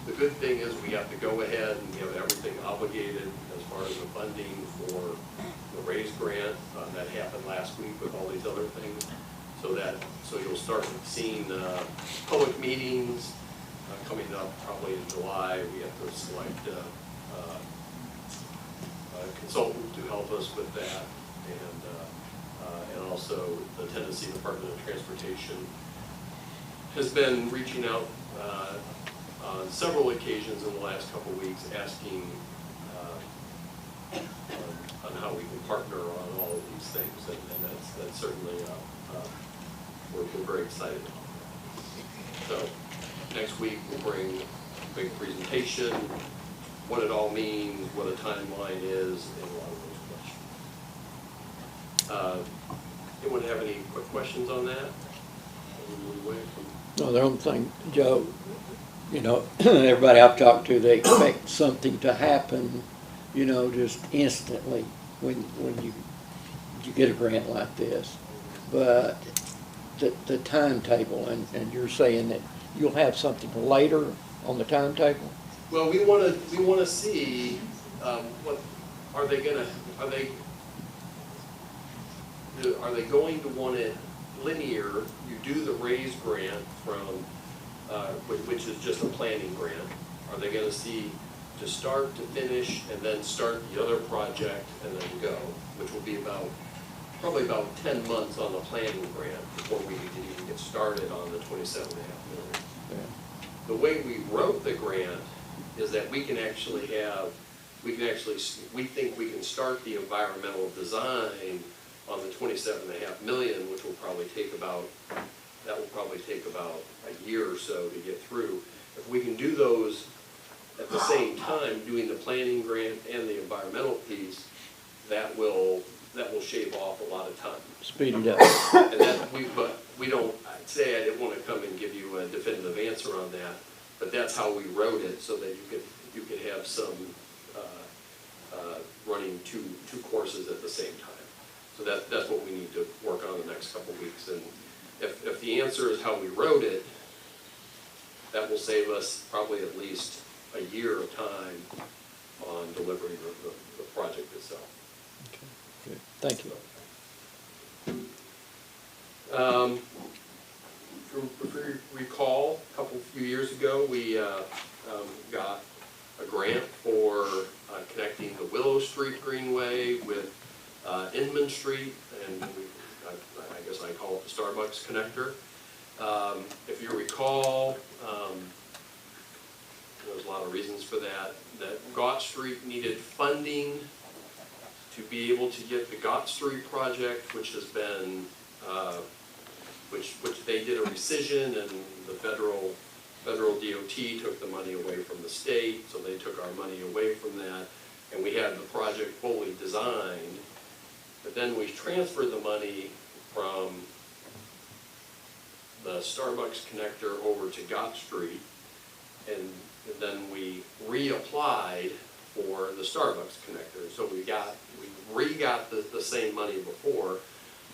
The good thing is we have to go ahead and have everything obligated as far as the funding for the RAISE grant. That happened last week with all these other things. So you'll start seeing public meetings coming up probably in July. We have to select a consultant to help us with that, and also the Tennessee Department of Transportation has been reaching out on several occasions in the last couple of weeks, asking on how we can partner on all of these things, and that's certainly we're very excited about that. So next week we'll bring a big presentation, what it all means, what a timeline is, and a lot of those questions. Anyone have any quick questions on that? No, the only thing, Joe, everybody I've talked to, they expect something to happen, just instantly when you get a grant like this. But the timetable, and you're saying that you'll have something later on the timetable? Well, we want to see what are they going to want it linear? You do the RAISE grant from which is just a planning grant. Are they going to see to start to finish and then start the other project and then go, which will be probably about 10 months on the planning grant before we can even get started on the $27.5 million. Yeah. The way we wrote the grant is that we think we can start the environmental design on the $27.5 million, which will probably take about a year or so to get through. If we can do those at the same time, doing the planning grant and the environmental piece, that will shave off a lot of time. Speed it up. And we don't, I'd say I didn't want to come and give you a definitive answer on that, but that's how we wrote it, so that you could have some running two courses at the same time. So that's what we need to work on the next couple of weeks. And if the answer is how we wrote it, that will save us probably at least a year of time on delivering the project itself. Good. Thank you. If you recall, a few years ago, we got a grant for connecting the Willow Street Greenway with Inman Street, and I guess I call it the Starbucks connector. If you recall, there's a lot of reasons for that Gott Street needed funding to be able to get the Gott Street project, which has been, which they did a rescission, and the federal DOT took the money away from the state, so they took our money away from that, and we had the project fully designed. But then we transferred the money from the Starbucks connector over to Gott Street, and then we reapplied for the Starbucks connector. So we re-got the same money before,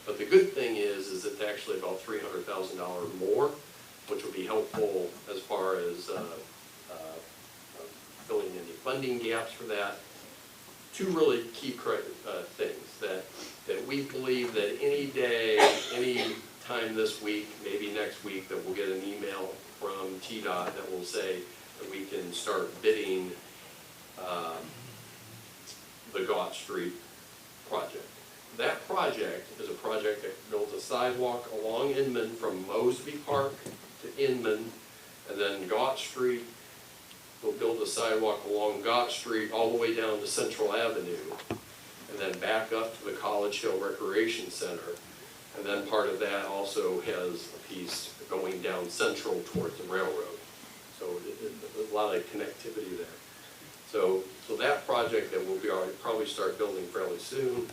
but the good thing is it's actually about $300,000 more, which will be helpful as far as filling any funding gaps for that. Two really key things that we believe that any day, any time this week, maybe next week, that we'll get an email from TDOT that will say that we can start bidding the Gott Street project. That project is a project that builds a sidewalk along Inman from Mosby Park to Inman, and then Gott Street will build a sidewalk along Gott Street all the way down to Central Avenue, and then back up to the College Hill Recreation Center. And then part of that also has a piece going down Central towards the railroad. So there's a lot of connectivity there. So that project that we'll probably start building fairly soon.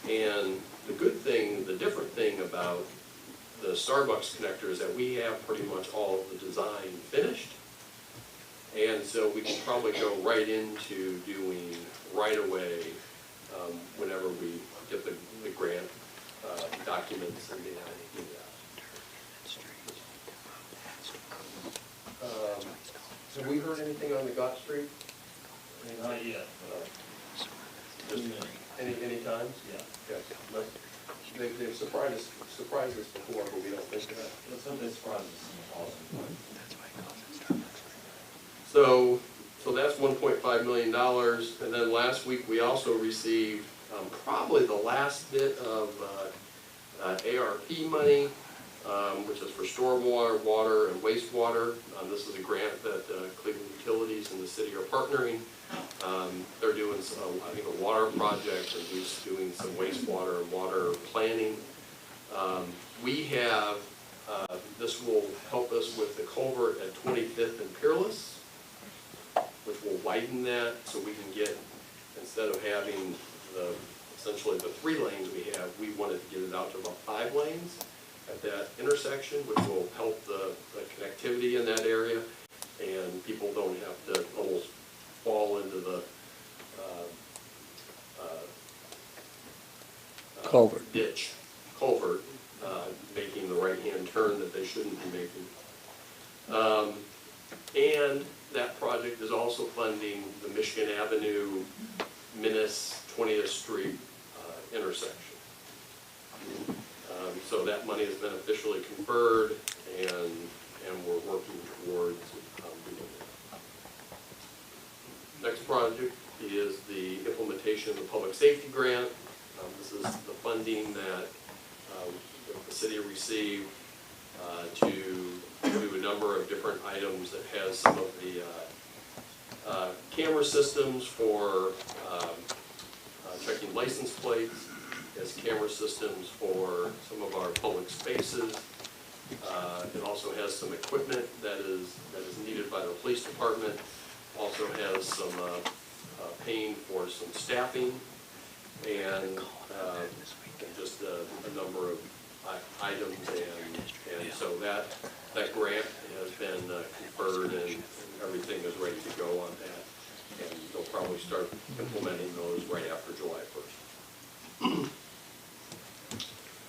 And the good thing, the different thing about the Starbucks connector is that we have pretty much all of the design finished. And so we can probably go right into doing right away whenever we get the grant documents and data. Have we heard anything on the Gott Street? Not yet. Any times? Yeah. Yes. But they've surprised us before, but we don't think that. Something surprises us. So that's $1.5 million. And then last week, we also received probably the last bit of ARP money, which is for stormwater, water, and wastewater. This is a grant that Cleveland Utilities and the city are partnering. They're doing some, I think, a water project, and he's doing some wastewater and water planning. We have, this will help us with the culvert at 25th and Peerless, which will widen that so we can get, instead of having essentially the 3 lanes we have, we wanted to get it out to about 5 lanes at that intersection, which will help the connectivity in that area, and people don't have to almost fall into the culvert, making the right-hand turn that they shouldn't be making. And that project is also funding the Michigan Avenue, Minnis, 20th Street intersection. So that money has been officially conferred, and we're working towards doing it. Next project is the implementation of the public safety grant. This is the funding that the city received to do a number of different items that has some of the camera systems for checking license plates, has camera systems for some of our public spaces. It also has some equipment that is needed by the police department. Also has some paying for some staffing, and just a number of items, and so that grant has been conferred, and everything is ready to go on that. And they'll probably start implementing those right after July 1st.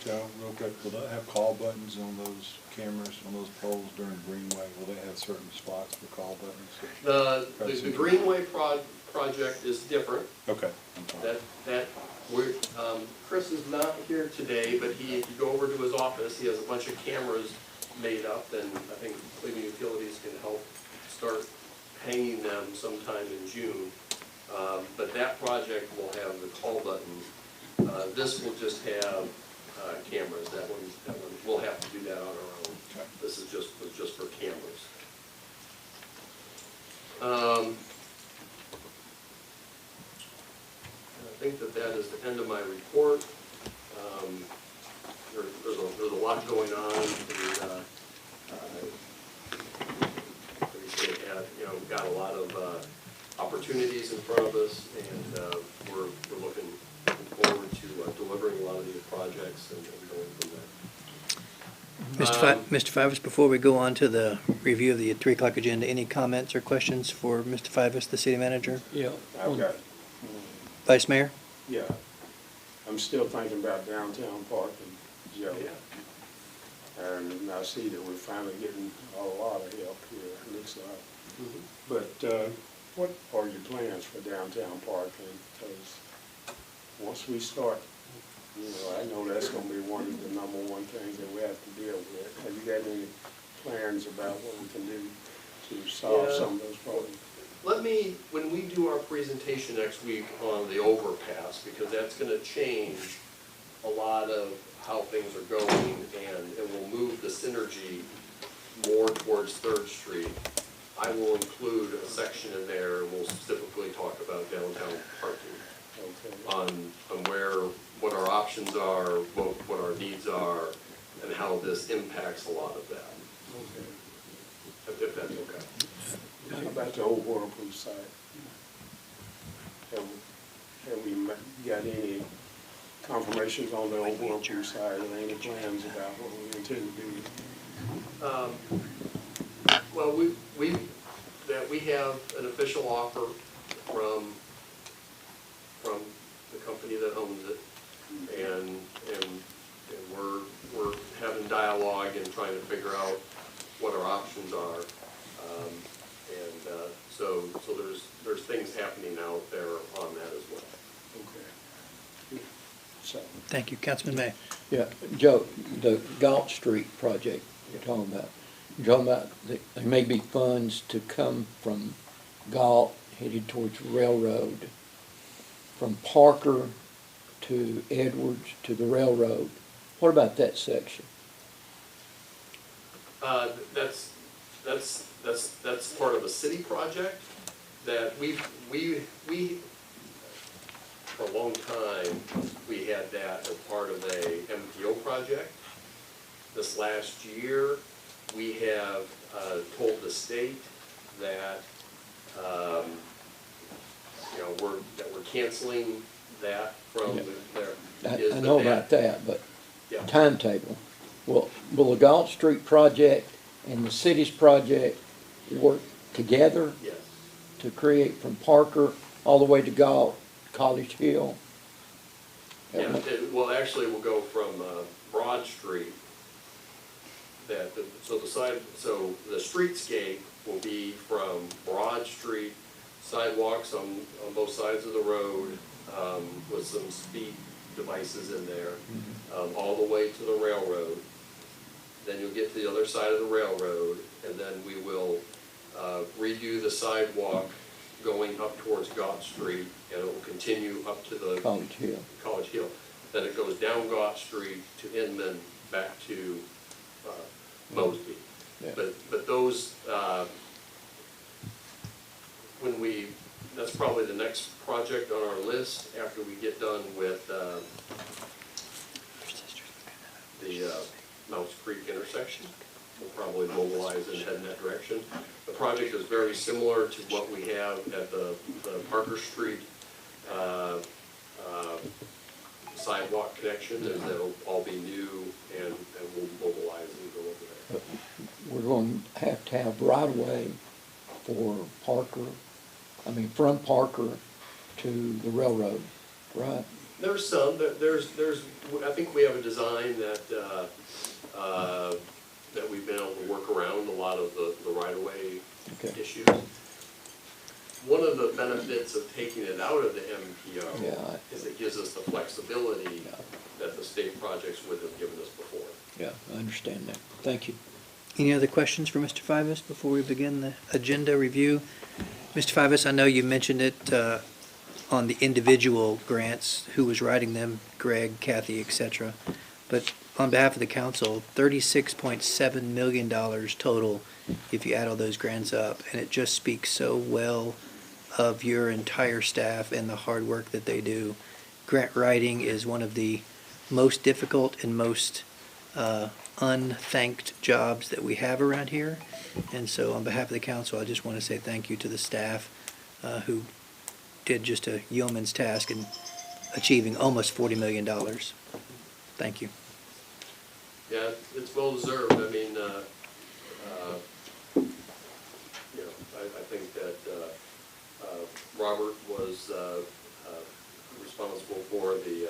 Joe, real quick, will they have call buttons on those cameras, on those poles during Greenway? Will they have certain spots for call buttons? The Greenway project is different. Okay. I'm fine. Chris is not here today, but if you go over to his office, he has a bunch of cameras made up, and I think Cleveland Utilities can help start hanging them sometime in June. But that project will have the call buttons. This will just have cameras. That one, we'll have to do that on our own. Okay. This is was just for cameras. I think that is the end of my report. There's a lot going on. We've got a lot of opportunities in front of us, and we're looking forward to delivering a lot of these projects and going from there. Mr. Fivers, before we go on to the review of the 3 o'clock agenda, any comments or questions for Mr. Fivers, the city manager? Yeah. I've got, Vice Mayor? yeah, I'm still thinking about downtown parking, Joe. And I see that we're finally getting a lot of help here, it looks like. But what are your plans for downtown parking? Because once we start, I know that's gonna be one of the number one things that we have to deal with. Have you got any plans about what we can do to solve some of those problems? When we do our presentation next week on the overpass, because that's gonna change a lot of how things are going, and it will move the synergy more towards Third Street. I will include a section in there, and we'll specifically talk about downtown parking. Okay. On what our options are, what our needs are, and how this impacts a lot of that, Okay. if that's okay. How about the old Whirlpool site? Have we got any confirmations on the old Whirlpool site, or any plans about what we intend to do? Well, we have an official offer from the company that owns it, and we're having dialogue and trying to figure out what our options are. So there's things happening out there on that as well. Okay. So, Thank you. Councilman May? Yeah, Joe, the Galt Street project you're talking about, there may be funds to come from Galt headed towards Railroad, from Parker to Edwards to the railroad. What about that section? That's part of a city project that we for a long time, we had that as part of a MPO project. This last year, we have told the state that we're canceling that from their. I know about that, but Yeah. timetable. Will the Galt Street project and the city's project work together Yes. to create from Parker all the way to Galt, College Hill? Yeah, actually, we'll go from Broad Street, so the streetscape will be from Broad Street, sidewalks on both sides of the road, with some speed devices in there, all the way to the railroad. Then you'll get to the other side of the railroad, and then we will redo the sidewalk going up towards Gott Street, and it will continue up to the College Hill. Then it goes down Gott Street to Inman, back to Mosby. Yeah. But those, that's probably the next project on our list after we get done with the Mounts Creek intersection. We'll probably mobilize and head in that direction. The project is very similar to what we have at the Parker Street sidewalk connection, and they'll all be new, and we'll mobilize and go over there. We're going to have right-of-way for Parker I mean, from Parker to the railroad, right? There's some, I think we have a design that, that we've been able to work around a lot of the right-of-way Okay. issues. One of the benefits of taking it out of the MPO Yeah. is it gives us the flexibility Yeah. that the state projects would have given us before. Yeah, I understand that. Thank you. Any other questions for Mr. Fivas before we begin the agenda review? Mr. Fivas, I know you mentioned it on the individual grants, who was writing them, Greg, Kathy, et cetera. But on behalf of the council, $36.7 million total, if you add all those grants up. And it just speaks so well of your entire staff and the hard work that they do. Grant writing is one of the most difficult and most unthanked jobs that we have around here. And so on behalf of the council, I just want to say thank you to the staff who did just a yeoman's task in achieving almost $40 million. Thank you. Yeah, it's well deserved. I mean, you know, I think that Robert was responsible for the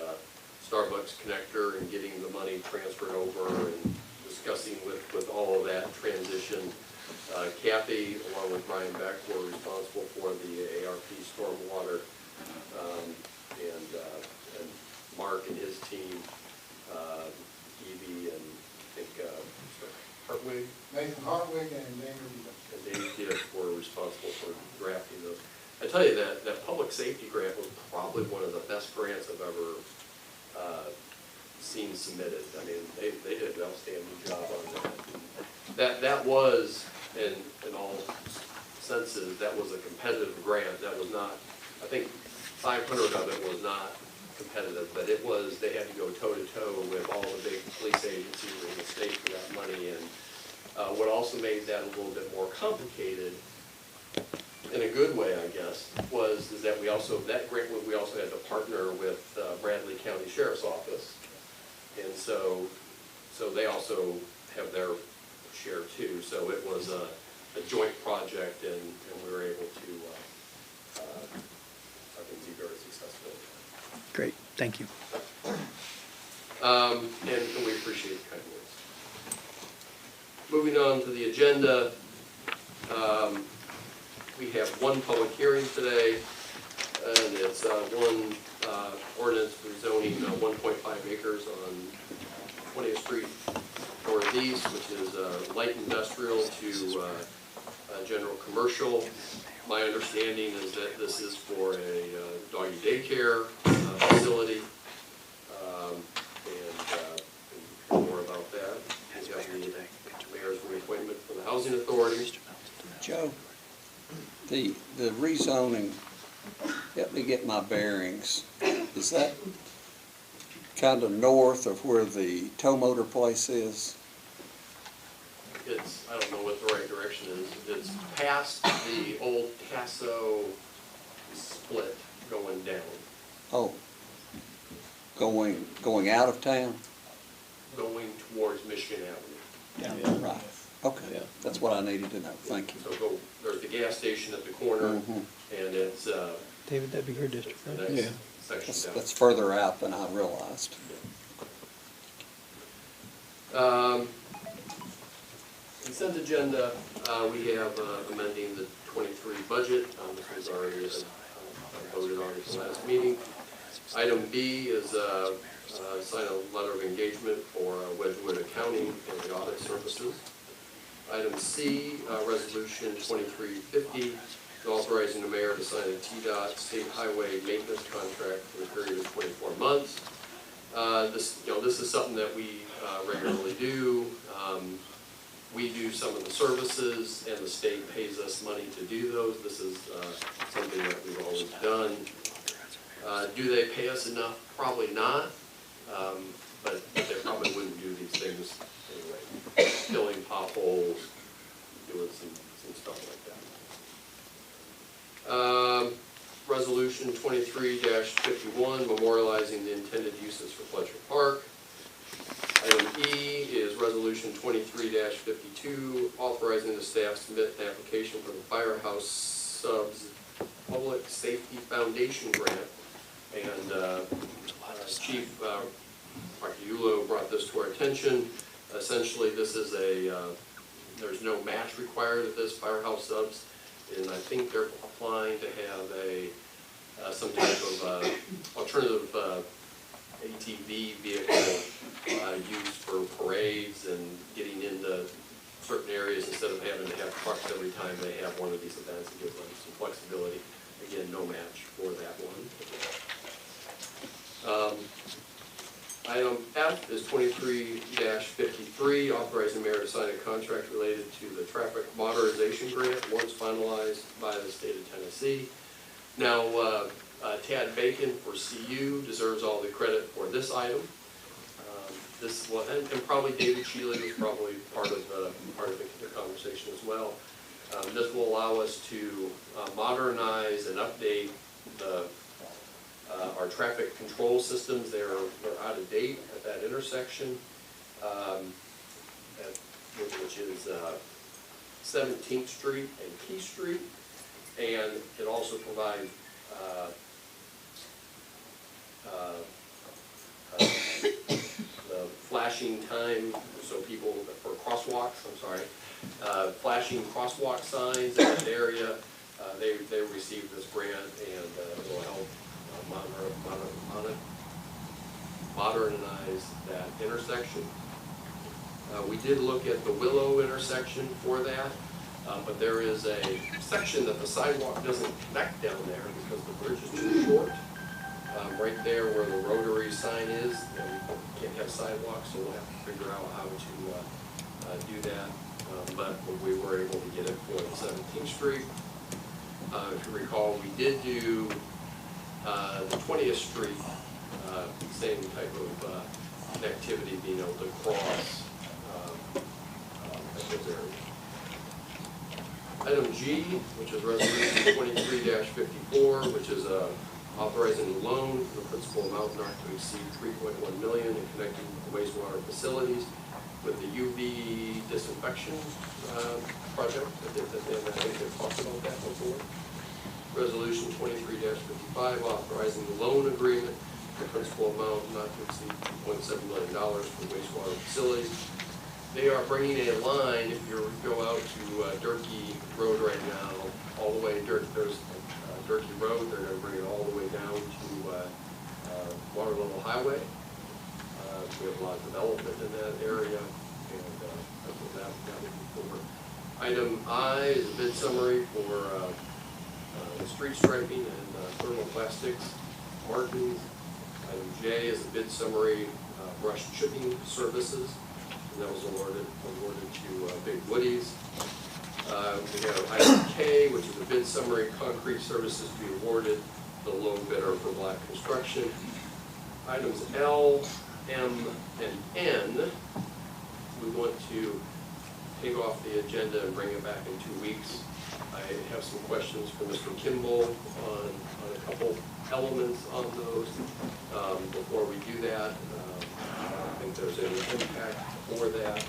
Starbucks connector and getting the money transferred over and discussing with all of that transition. Kathy, along with Brian Beck, were responsible for the ARP stormwater, and Mark and his team, Evie and I think Hartwig. Nathan Hartwig and Daniel. And Dave Gibb were responsible for drafting those. I tell you that public safety grant was probably one of the best grants I've ever seen submitted. I mean, they did an outstanding job on that. That was, in all senses, that was a competitive grant. That was not, I think 500 of it was not competitive, but it was, they had to go toe-to-toe with all the big police agencies in the state for that money. And what also made that a little bit more complicated, in a good way, I guess, is that we also, that grant, we also had to partner with Bradley County Sheriff's Office. And so they also have their share too. So it was a joint project, and we were able to, I think, be very successful. Great, thank you. And we appreciate the kind words. Moving on to the agenda, we have one public hearing today, and it's one ordinance for zoning 1.5 acres on 20th Street Northeast, which is light industrial to general commercial. My understanding is that this is for a doggy daycare facility, and more about that. We have the mayor's reappointment for the housing authority. Joe, the rezoning, help me get my bearings. Is that kind of north of where the tow motor place is? It's, I don't know what the right direction is. It's past the old Tasso split going down, Oh, going out of town? going towards Michigan Avenue. Right, okay, Yeah. that's what I needed to know, thank you. So there's the gas station at the corner, Mhm. and it's David, that'd be your district, the right? next Yeah. section down. That's further out than I realized. Consent agenda, we have amending the 23 budget. This was already voted on at the last meeting. Item B is sign a letter of engagement for Wedgewood Accounting for the audit services. Item C, resolution 2350, authorizing the mayor to sign a TDOT state highway maintenance contract for a period of 24 months. This is something that we regularly do. We do some of the services, and the state pays us money to do those. This is something that we've always done. Do they pay us enough? Probably not, but they probably wouldn't do these things anyway. Filling potholes, doing some stuff like that. Resolution 23-51, memorializing the intended uses for Fletcher Park. Item E is resolution 23-52, authorizing the staff to submit an application for the firehouse subs Public Safety Foundation grant. And Chief Marchiulo brought this to our attention. Essentially, this is there's no match required at this Firehouse Subs, and I think they're applying to have some type of alternative ATV vehicle used for parades and getting into certain areas instead of having to have trucks every time they have one of these events. It gives them some flexibility. Again, no match for that one. Item F is 23-53, authorizing the mayor to sign a contract related to the traffic modernization grant once finalized by the state of Tennessee. Now, Tad Bacon for CU deserves all the credit for this item. This one, and probably David Shealy was probably part of the conversation as well. This will allow us to modernize and update our traffic control systems. They're out of date at that intersection, which is 17th Street and Key Street, and it also provides the flashing time, so people, for crosswalks, flashing crosswalk signs in that area. They received this grant, and it will help modernize that intersection. We did look at the Willow intersection for that, but there is a section that the sidewalk doesn't connect down there because the bridge is too short. Right there where the rotary sign is, we can't have sidewalks, so we'll have to figure out how to do that. But we were able to get it for 17th Street. If you recall, we did do the 20th Street, same type of connectivity, being able to cross those areas. Item G, which is resolution 23-54, which is authorizing a loan for the principal amount not to exceed $3.1 million in connecting wastewater facilities with the UV disinfection project. I think they've talked about that before. Resolution 23-55, authorizing the loan agreement for the principal amount not to exceed $2.7 million for wastewater facilities. They are bringing a line, if you go out to Durkee Road right now, all the way, there's Durkee Road, they're going to bring it all the way down to Water Level Highway. We have a lot of development in that area, and that's what that would be for. Item I is a bid summary for street striping and thermoplastics markings. Item J is a bid summary, brush chipping services, and that was awarded to Big Woody's. We have item K, which is a bid summary, concrete services to be awarded, the low bidder for Black Construction. Items L, M, and N, we want to take off the agenda and bring it back in 2 weeks. I have some questions for Mr. Kimball on a couple elements on those. Before we do that, I don't think there's any impact for that.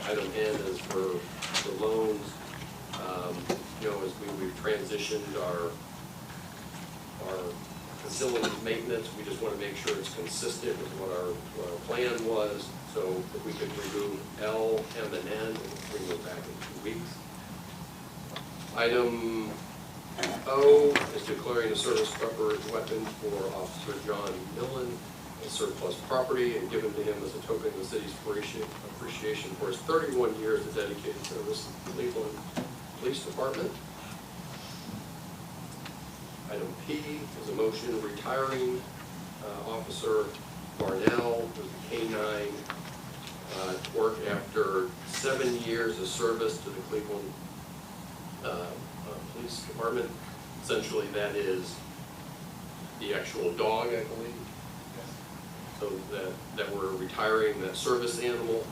Item N is for loans. As we've transitioned our facilities maintenance, we just want to make sure it's consistent with what our plan was. So if we could remove L, M, and N, and bring those back in 2 weeks. Item O is declaring a service weapon for Officer John Millen as surplus property and given to him as a token of the city's appreciation for his 31 years of dedicated service to the Cleveland Police Department. Item P is a motion retiring Officer Barnell, who's a K-9, to work after 7 years of service to the Cleveland Police Department. Essentially, that is the actual dog, I believe. So that we're retiring that service animal.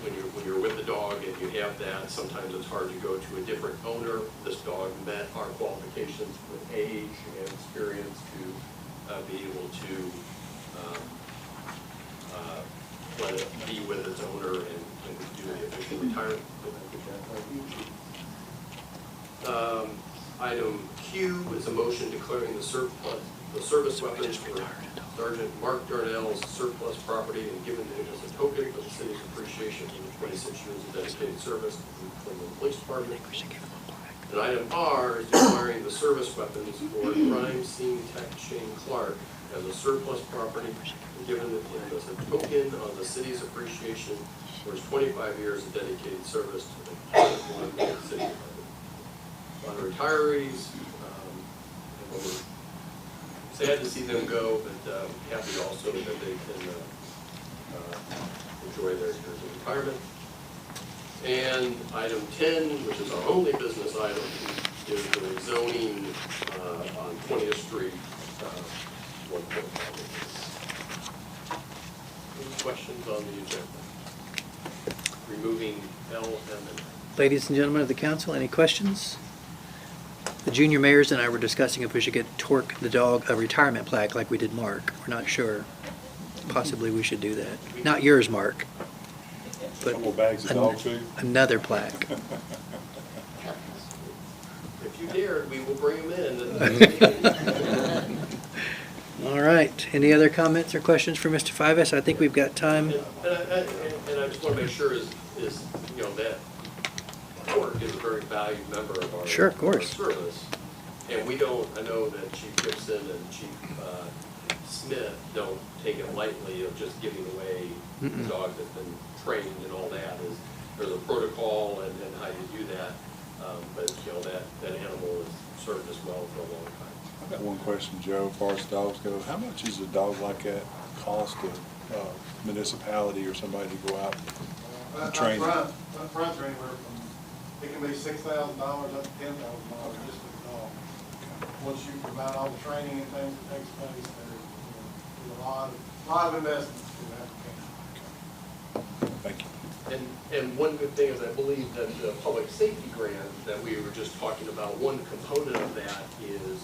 When you're with the dog and you have that, sometimes it's hard to go to a different owner. This dog met our qualifications with age and experience to be able to let it be with its owner and do the official retirement. item Q is a motion declaring the service weapons for Sergeant Mark Darnell's surplus property and giving it as a token of the city's appreciation for the 26 years of dedicated service to the Cleveland Police Department. And item R is declaring the service weapons for crime scene tech Shane Clark as a surplus property and giving it as a token of the city's appreciation for his 25 years of dedicated service to the Cleveland City Department. A lot of retirees, and we're sad to see them go, but happy also that they can enjoy their years of retirement. And item 10, which is our only business item, is the zoning on 20th Street. 1.5. Any questions on the agenda? Removing L, M, and Ladies and gentlemen of the council, any questions? The junior mayors and I were discussing if we should get Torque the dog a retirement plaque like we did Mark. We're not sure. Possibly we should do that. Not yours, Mark, but Couple bags of dog food. another plaque. if you dare, we will bring them in. All right. Any other comments or questions for Mr. Fivas? I think we've got time. And I just want to make sure is, you know, that Torque is a very valued member of our Sure, of course. our service. And we don't, I know that Chief Gibson and Chief Smith don't take it lightly of just giving away a dog that's been trained and all that. There's a protocol and how you do that. But, you know, that animal has served us well for a long time. I've got one question, Joe, as far as dogs go. How much is a dog like that cost a municipality or somebody to go out and train? Upfront are anywhere from, it can be $6,000 up to $10,000 just for the dog. Once you provide all the training and things that takes place, there's a lot of investments to that. Thank you. And one good thing is I believe that the public safety grant that we were just talking about, one component of that is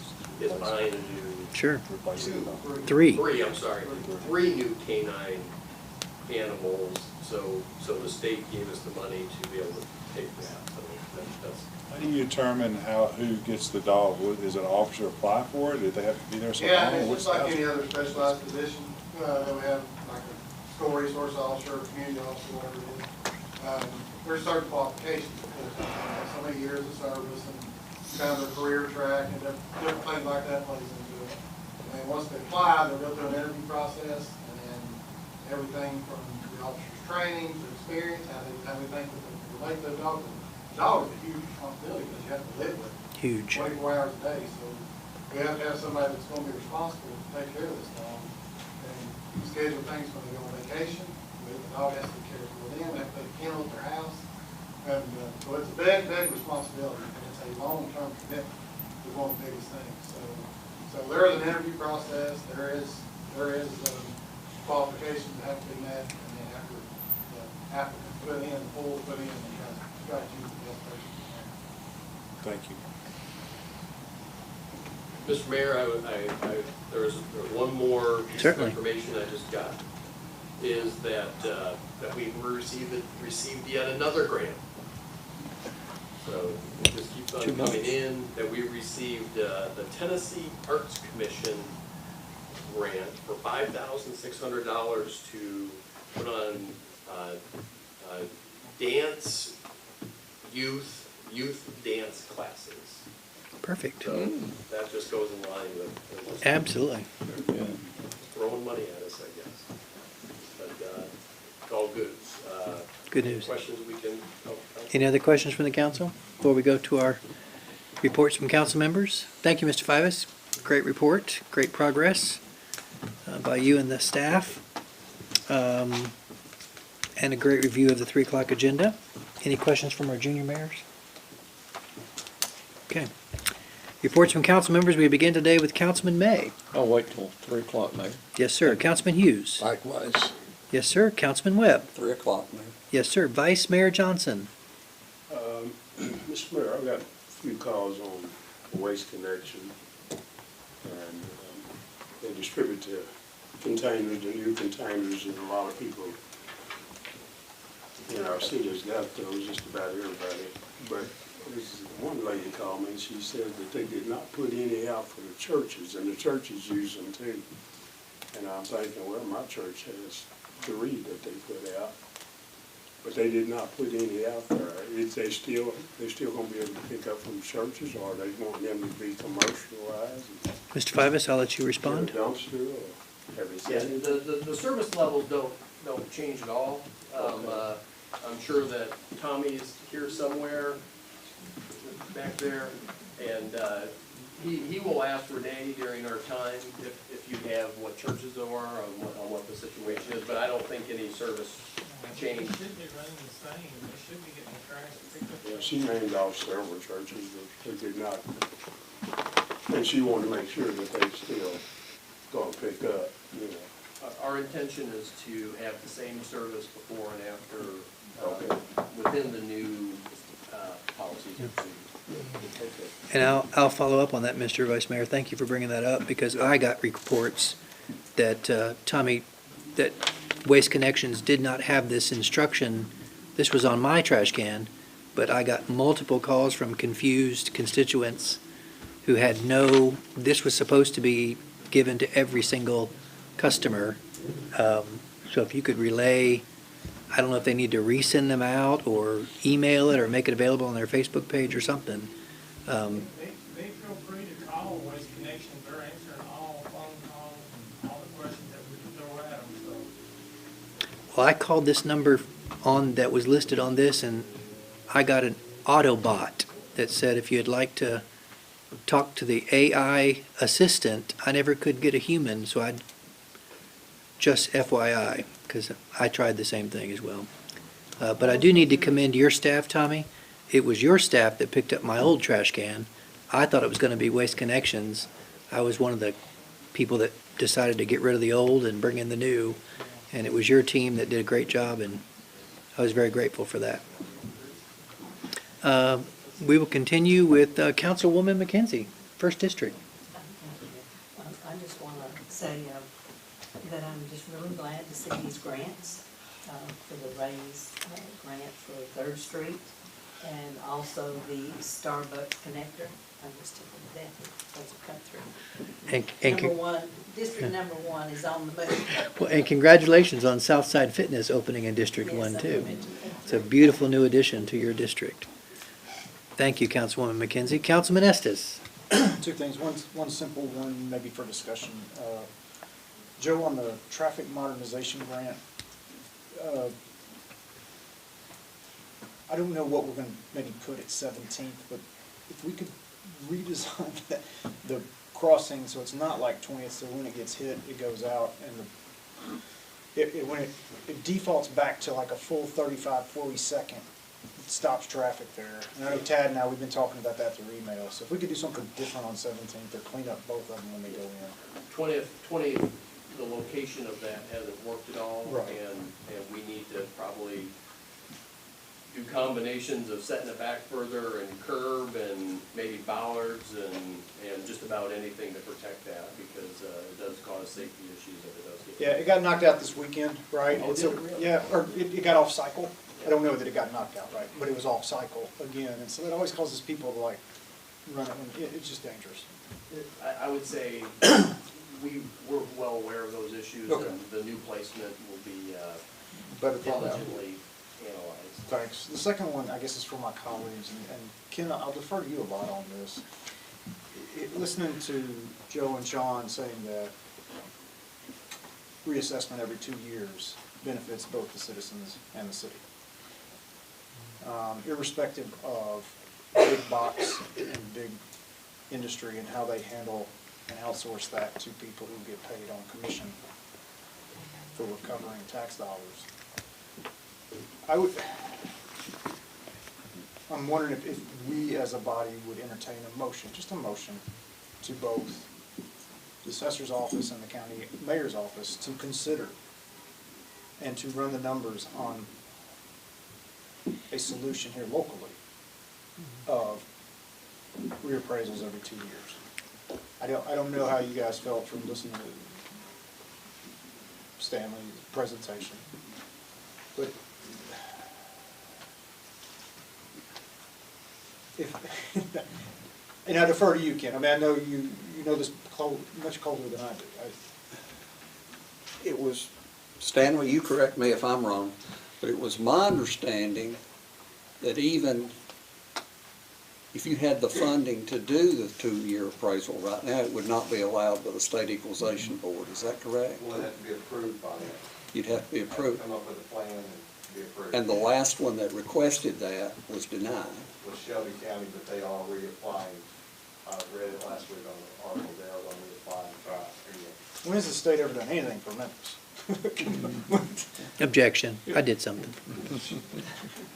buying a new. Sure. Replacing the dog. Three. Three new canine animals, so the state gave us the money to be able to take that, so that's. How do you determine who gets the dog? Is an officer apply for it? Do they have to be there so long? Yeah, it's What's just like the- any other specialized position that we have, like a school resource officer, community officer, whatever it is. There's certain qualifications, so many years of service and kind of their career track and different things like that plays into it. And then once they apply, they'll go through an interview process, and then everything from the officer's training to experience, how they think that they relate to the dog. The dog is a huge responsibility because you have to live with it. Huge. 24 hours a day, so we have to have somebody that's going to be responsible to take care of this dog. And schedule things when they go on vacation, the dog has to be cared for them, they have to put a kennel at their house. And so it's a big, big responsibility, and it's a long-term commitment, is one of the biggest things. So there is an interview process, there is qualifications that have to be met, and then after the applicants put in, the pool put in, you got to choose the best person. Thank you. Mr. Mayor, there was one more piece of Certainly. information I just got, is that we received yet another grant. So it just keeps on 2 months. coming in, that we received the Tennessee Arts Commission grant for $5,600 to put on dance, youth dance classes. Perfect. So that just goes in line with Absolutely. throwing money at us, I guess. But it's all good. Good news. Questions we can help? Any other questions from the council before we go to our reports from council members? Thank you, Mr. Fivas. Great report, great progress by you and the staff, and a great review of the 3 o'clock agenda. Any questions from our junior mayors? Okay. Reports from council members. We begin today with Councilman May. I'll wait till 3 o'clock, Mayor. Yes, sir. Councilman Hughes. Likewise, Yes, sir. Councilman Webb. 3 o'clock, Mayor. Yes, sir. Vice Mayor Johnson. Mr. Mayor, I've got a few calls on Waste Connection, and they distribute the containers, the new containers, and a lot of people in our city's got those, just about everybody. But This is one lady called me, and she said that they did not put any out for the churches, and the churches use them too. And I'm thinking, well, my church has 3 that they put out, but they did not put any out there. Is they still gonna be able to pick up from churches, or they want them to be commercialized? Mr. Fivas, I'll let you respond. Dumpster, or have they Yeah, said? the service levels don't change at all. I'm sure that Tommy is here somewhere back there, and he will ask Renee during our time if you have what churches are, on what the situation is, but I don't think any service change. Should be running the same, they should be getting the trash picked up. Yeah, she named off several churches that did not, and she wanted to make sure that they still gonna pick up, you know. Our intention is to have the same service before and after, Okay. within the new policies. And I'll follow up on that, Mr. Vice Mayor. Thank you for bringing that up, because I got reports that, Tommy, that Waste Connections did not have this instruction. This was on my trash can, but I got multiple calls from confused constituents who had this was supposed to be given to every single customer. So if you could relay, I don't know if they need to resend them out or email it or make it available on their Facebook page or something. They feel free to call Waste Connections, they're answering all phone calls and all the questions that we can throw at them, so. Well, I called this number that was listed on this, and I got an Autobot that said if you'd like to talk to the AI assistant, I never could get a human, so I'd just FYI, because I tried the same thing as well. But I do need to commend your staff, Tommy. It was your staff that picked up my old trash can. I thought it was going to be Waste Connections. I was one of the people that decided to get rid of the old and bring in the new, and it was your team that did a great job, and I was very grateful for that. We will continue with Councilwoman McKenzie, First District. I just want to say that I'm just really glad to see these grants for the Raise grant for 3rd Street, and also the Starbucks connector. I'm just tickled to death that those have come through. And Number 1, District number 1 is on the move. well, and congratulations on Southside Fitness opening in District Yes, 1 I too. mentioned that. It's a beautiful new addition to your district. Thank you, Councilwoman McKenzie. Councilman Estes. 2 things, one simple, one maybe for discussion. Joe, on the traffic modernization grant, I don't know what we're gonna maybe put at 17th, but if we could redesign the crossing so it's not like 20th, so when it gets hit, it goes out, and when it defaults back to like a full 35, 40 second, it stops traffic there. And I know Tad and I, we've been talking about that through email, so if we could do something different on 17th or clean up both of them when they go in. 20th, the location of that hasn't worked at all. Right. And we need to probably do combinations of setting it back further and curb and maybe bollards and just about anything to protect that, because it does cause safety issues if it does get. Yeah, it got knocked out this weekend, right? Oh, And so, did it really? yeah, or it got off cycle. I don't know that it got knocked out, right, but it was off cycle again, and so that always causes people to like run it, when it's just dangerous. I would say we're well aware of those issues, Okay. and the new placement will be Better thought out. diligently analyzed. Thanks. The second one, I guess, is for my colleagues, and Ken, I'll defer to you a lot on this. Listening to Joe and Sean saying that reassessment every 2 years benefits both the citizens and the city. Irrespective of big box and big industry and how they handle and outsource that to people who get paid on commission for recovering tax dollars. I'm wondering if we as a body would entertain a motion, just a motion, to both the assessor's office and the county mayor's office to consider and to run the numbers on a solution here locally of reappraisals every 2 years. I don't know how you guys felt from listening to Stanley's presentation, but if, and I defer to you, Ken, I mean, I know you know this much colder than I do. It was, Stanley, you correct me if I'm wrong, but it was my understanding that even if you had the funding to do the 2-year appraisal right now, it would not be allowed by the State Equalization Board. Is that correct? Will it have to be approved by them? You'd have to be approved. Come up with a plan and be approved. And the last one that requested that was denied. With Shelby County, but they are reapplying. I read it last week on the article, they are going to reapply and try again. When has the state ever done anything for Memphis? Objection, I did something.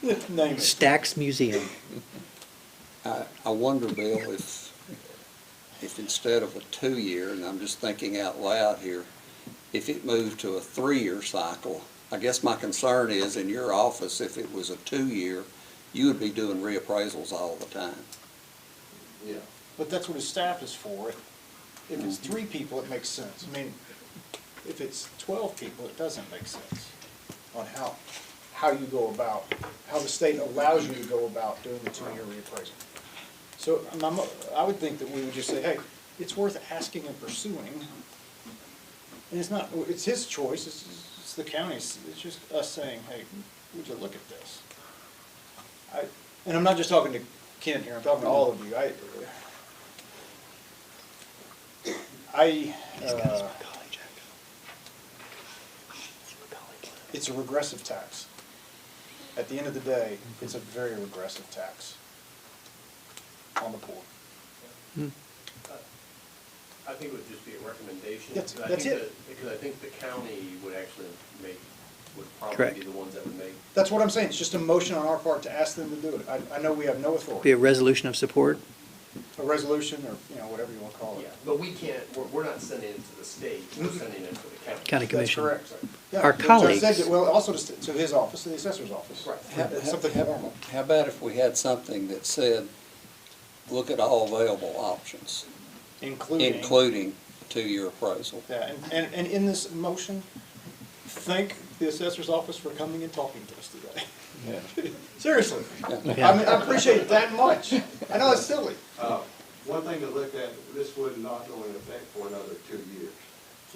Name it. Stax Museum. I wonder, Bill, if instead of a 2-year, and I'm just thinking out loud here, if it moved to a 3-year cycle, I guess my concern is in your office, if it was a 2-year, you would be doing reappraisals all the time. Yeah. But that's what his staff is for. If it's 3 people, it makes sense. I mean, if it's 12 people, it doesn't make sense on how you go about, how the state allows you to go about doing the 2-year reappraisal. So I would think that we would just say, hey, it's worth asking and pursuing. And it's his choice, it's the county's, it's just us saying, hey, would you look at this? And I'm not just talking to Ken here, I'm talking to all of you. It's a regressive tax. At the end of the day, it's a very regressive tax on the poor. I think it would just be a recommendation. That's Because I think it. Because I think the county would actually would probably Correct. be the ones that would make. That's what I'm saying, it's just a motion on our part to ask them to do it. I know we have no Be authority, a resolution of support. a resolution or, whatever you want to call Yeah, it. but we can't, we're not sending it to the state, we're sending it to the county. County That's Commission. correct. Yeah, Our the judge colleagues. said that- Well, also to his office, to the assessor's office. Right. It's something formal. How about if we had something that said, look at all available options, including a 2-year appraisal? Yeah, and in this motion, thank the assessor's office for coming and talking to us today. Seriously. Yeah. I mean, I appreciate it that much. I know it's silly. One thing to look at, this would not go into effect for another 2 years.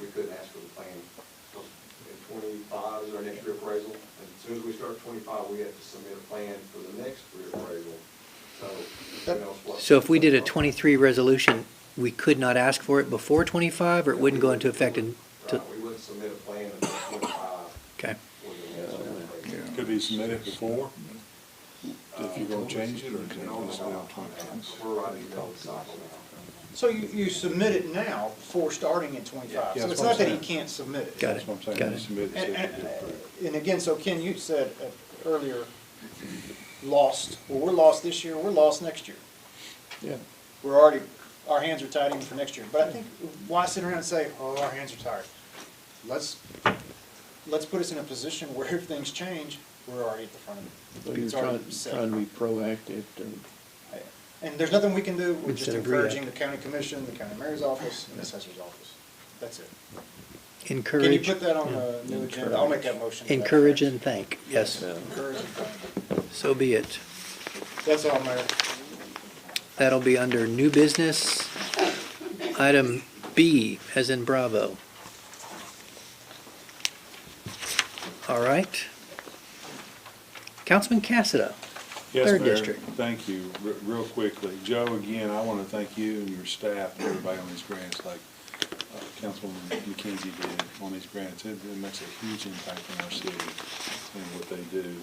We couldn't ask for the plan. In 25 is our next reappraisal, and as soon as we start 25, we have to submit a plan for the next reappraisal. So, who knows what. So if we did a 23 resolution, we could not ask for it before 25, or it wouldn't go into effect until, Right, we wouldn't submit a plan until 25 okay. for the next reappraisal. Could he submit it before? If you're gonna change it, or is it gonna stay on 25? We're right in the middle of the cycle now. So you submit it now before starting in 25. Yeah, So that's it's what not I'm that he saying. can't submit it. Got That's it, what I'm saying, got you it. submit it, so it can be approved. And again, so Ken, you said earlier, lost. Well, we're lost this year, we're lost next year. Yeah. We're already, our hands are tied even for next year. But I think, why sit around and say, oh, our hands are tired? Let's put us in a position where if things change, we're already at the front of it. So you're It's already trying set. to be proactive to, And there's nothing we can do, we're just Instead of encouraging the react. county commission, the county mayor's office, and the assessor's office. That's it. Can you Encourage, put that on the new agenda? I'll make that motion. to that encourage effect. and thank, yes, Encourage and thank. so be it. That's all, Mayor. That'll be under new business, item B, as in Bravo. All right. Councilman Cassidy, Yes, Third Mayor. District. Thank you. Real quickly, Joe, again, I want to thank you and your staff and everybody on these grants, like Councilwoman McKenzie did on these grants. It makes a huge impact in our city and what they do,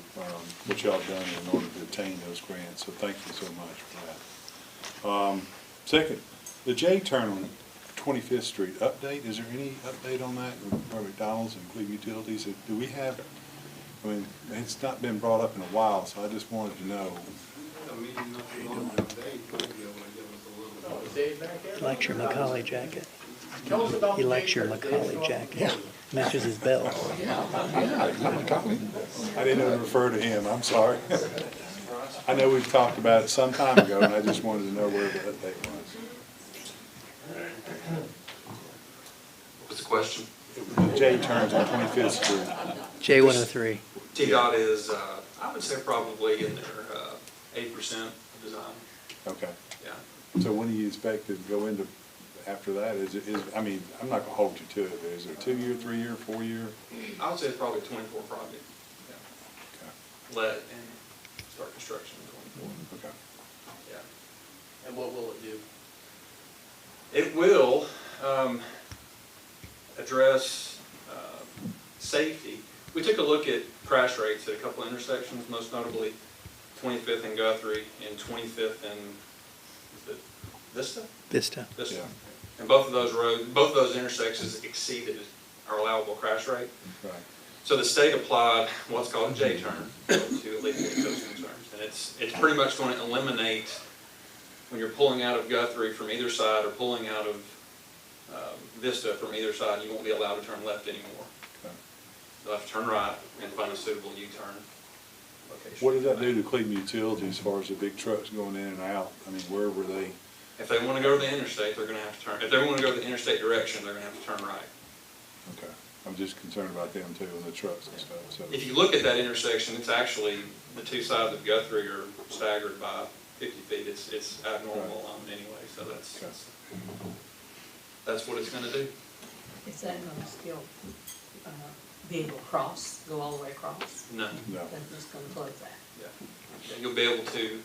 what y'all done in order to obtain those grants. So thank you so much for that. Second, the J-turn on 25th Street update. Is there any update on that for McDonald's and Cleveland Utilities? Do we have, I mean, it's not been brought up in a while, so I just wanted to know. He likes your Macaulay jacket. Tell us about He the likes your J-turn. Macaulay jacket. Matches his belt. I didn't even refer to him, I'm sorry. I know we've talked about it some time ago, and I just wanted to know where the update was. What's the question? J turns on 25th Street. J103. TDOT is, I would say probably in their 8% design. Okay. Yeah. So when do you expect to go into after that? I mean, I'm not gonna hold you to it, but is it 2 year, 3 year, 4 year? I would say it's probably a 24 project. Yeah. Okay. Let and start construction in 24. Okay. Yeah. And what will it do? It will address safety. We took a look at crash rates at a couple intersections, most notably 25th and Guthrie and 25th and, is it Vista? Vista. Vista. Yeah. And both of those intersections exceeded our allowable crash rate. Right. So the state applied what's called a J-turn to alleviate those concerns. And it's pretty much going to eliminate, when you're pulling out of Guthrie from either side or pulling out of Vista from either side, you won't be allowed to turn left anymore. Okay. You'll have to turn right and find a suitable U-turn location. What does that do to Cleveland Utilities as far as the big trucks going in and out? I mean, where were they? If they want to go to the interstate, they're going to have to turn. If they want to go the interstate direction, they're going to have to turn right. Okay. I'm just concerned about them too and the trucks and stuff, so. If you look at that intersection, it's actually, the two sides of Guthrie are staggered by 50 feet. It's abnormal anyway, so that's what it's going to do. Is that gonna still, be able to cross, go all the way across? No. No. That's just gonna close that? Yeah. You'll be able to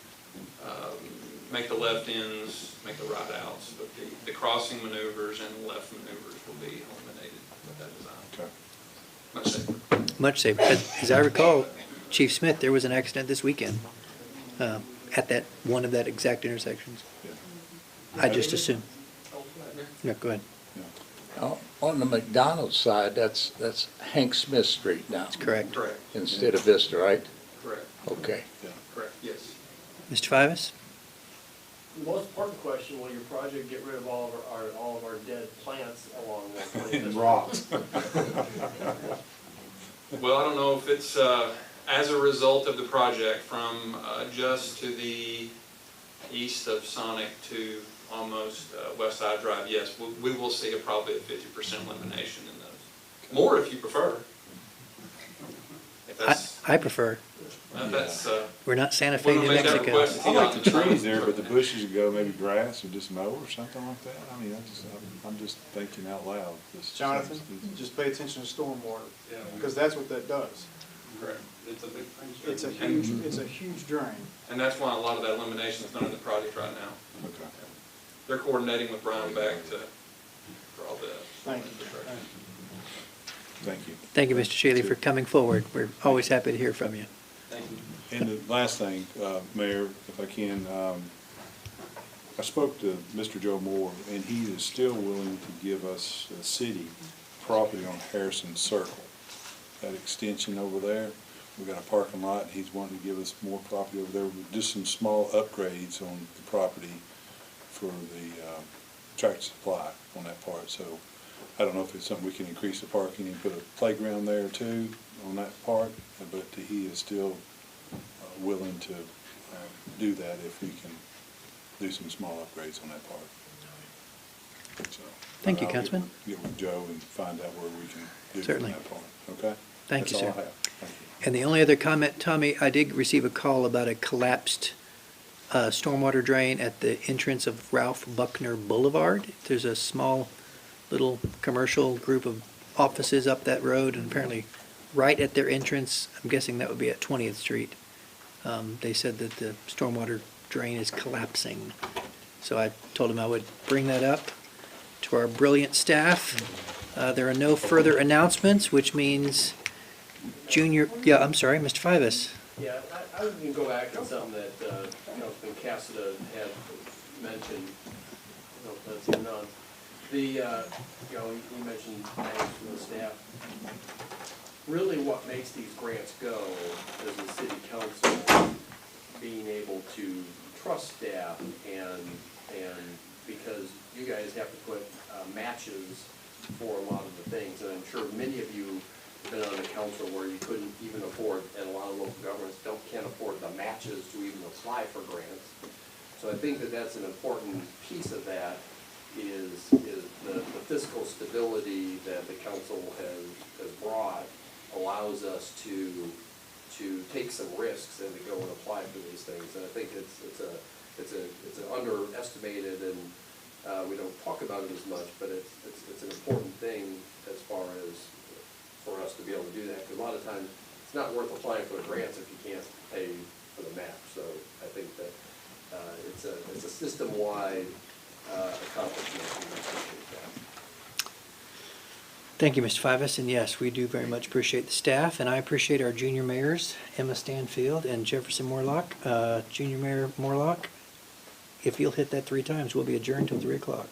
make the left ends, make the right outs, but the crossing maneuvers and the left maneuvers will be eliminated with that design. Okay. Much safer. Much safer. As I recall, Chief Smith, there was an accident this weekend at one of that exact intersections. Yeah. I just assume. No, go ahead. On the McDonald's side, that's Hank Smith Street now, That's correct. Correct. instead of Vista, right? Correct. Okay. Correct. Yes. Mr. Fivas? The most important question, will your project get rid of all of our dead plants along that 25th? Rocks. Well, I don't know if it's as a result of the project from just to the east of Sonic to almost West Side Drive. Yes, we will see probably a 50% elimination in those. More if you prefer. If that's, I prefer. if that's We're not Santa Fe, we'll New make that Mexico. request. I like the trees there, but the bushes would go maybe grass or just mow or something like that. I mean, I'm just thinking out loud. Jonathan, just pay attention to stormwater, Yeah. because that's what that does. Correct. It's a big thing. It's a huge drain. And that's why a lot of that elimination is done in the project right now. Okay. They're coordinating with Brian Beck for all the. Thank you. Thank you. Thank you, Mr. Shealy, for coming forward. We're always happy to hear from you. Thank you. And the last thing, Mayor, if I can, I spoke to Mr. Joe Moore, and he is still willing to give us a city property on Harrison Circle. That extension over there, we got a parking lot, and he's wanting to give us more property over there, with just some small upgrades on the property for the Tractor Supply on that part. So I don't know if it's something we can increase the parking and put a playground there too on that part, but he is still willing to do that if we can do some small upgrades on that part. So, Thank you, I'll Councilman. Get with Joe and find out where we can do from Certainly. that part, okay? Thank you, That's all sir. I have. Thank you. And the only other comment, Tommy, I did receive a call about a collapsed stormwater drain at the entrance of Ralph Buckner Boulevard. There's a small little commercial group of offices up that road, and apparently right at their entrance, I'm guessing that would be at 20th Street. They said that the stormwater drain is collapsing. So I told him I would bring that up to our brilliant staff. There are no further announcements, which means I'm sorry, Mr. Fivas. Yeah, I was going to go back to something that Councilman Cassida had mentioned. I don't know if that's even on. He mentioned thanks from the staff. Really what makes these grants go is the city council being able to trust staff and because you guys have to put matches for a lot of the things. And I'm sure many of you have been on the council where you couldn't even afford, and a lot of local governments can't afford the matches to even apply for grants. So I think that that's an important piece of that is the fiscal stability that the council has brought allows us to take some risks and to go and apply for these things. And I think it's it's an underestimated, and we don't talk about it as much, but it's an important thing as far as for us to be able to do that, because a lot of times, it's not worth applying for the grants if you can't pay for the map. So I think that it's a system-wide accomplishment, and we appreciate that. Thank you, Mr. Fivas, and yes, we do very much appreciate the staff, and I appreciate our junior mayors, Emma Stanfield and Jefferson Morlock. Junior Mayor Morlock, if you'll hit that 3 times, we'll be adjourned till 3 o'clock.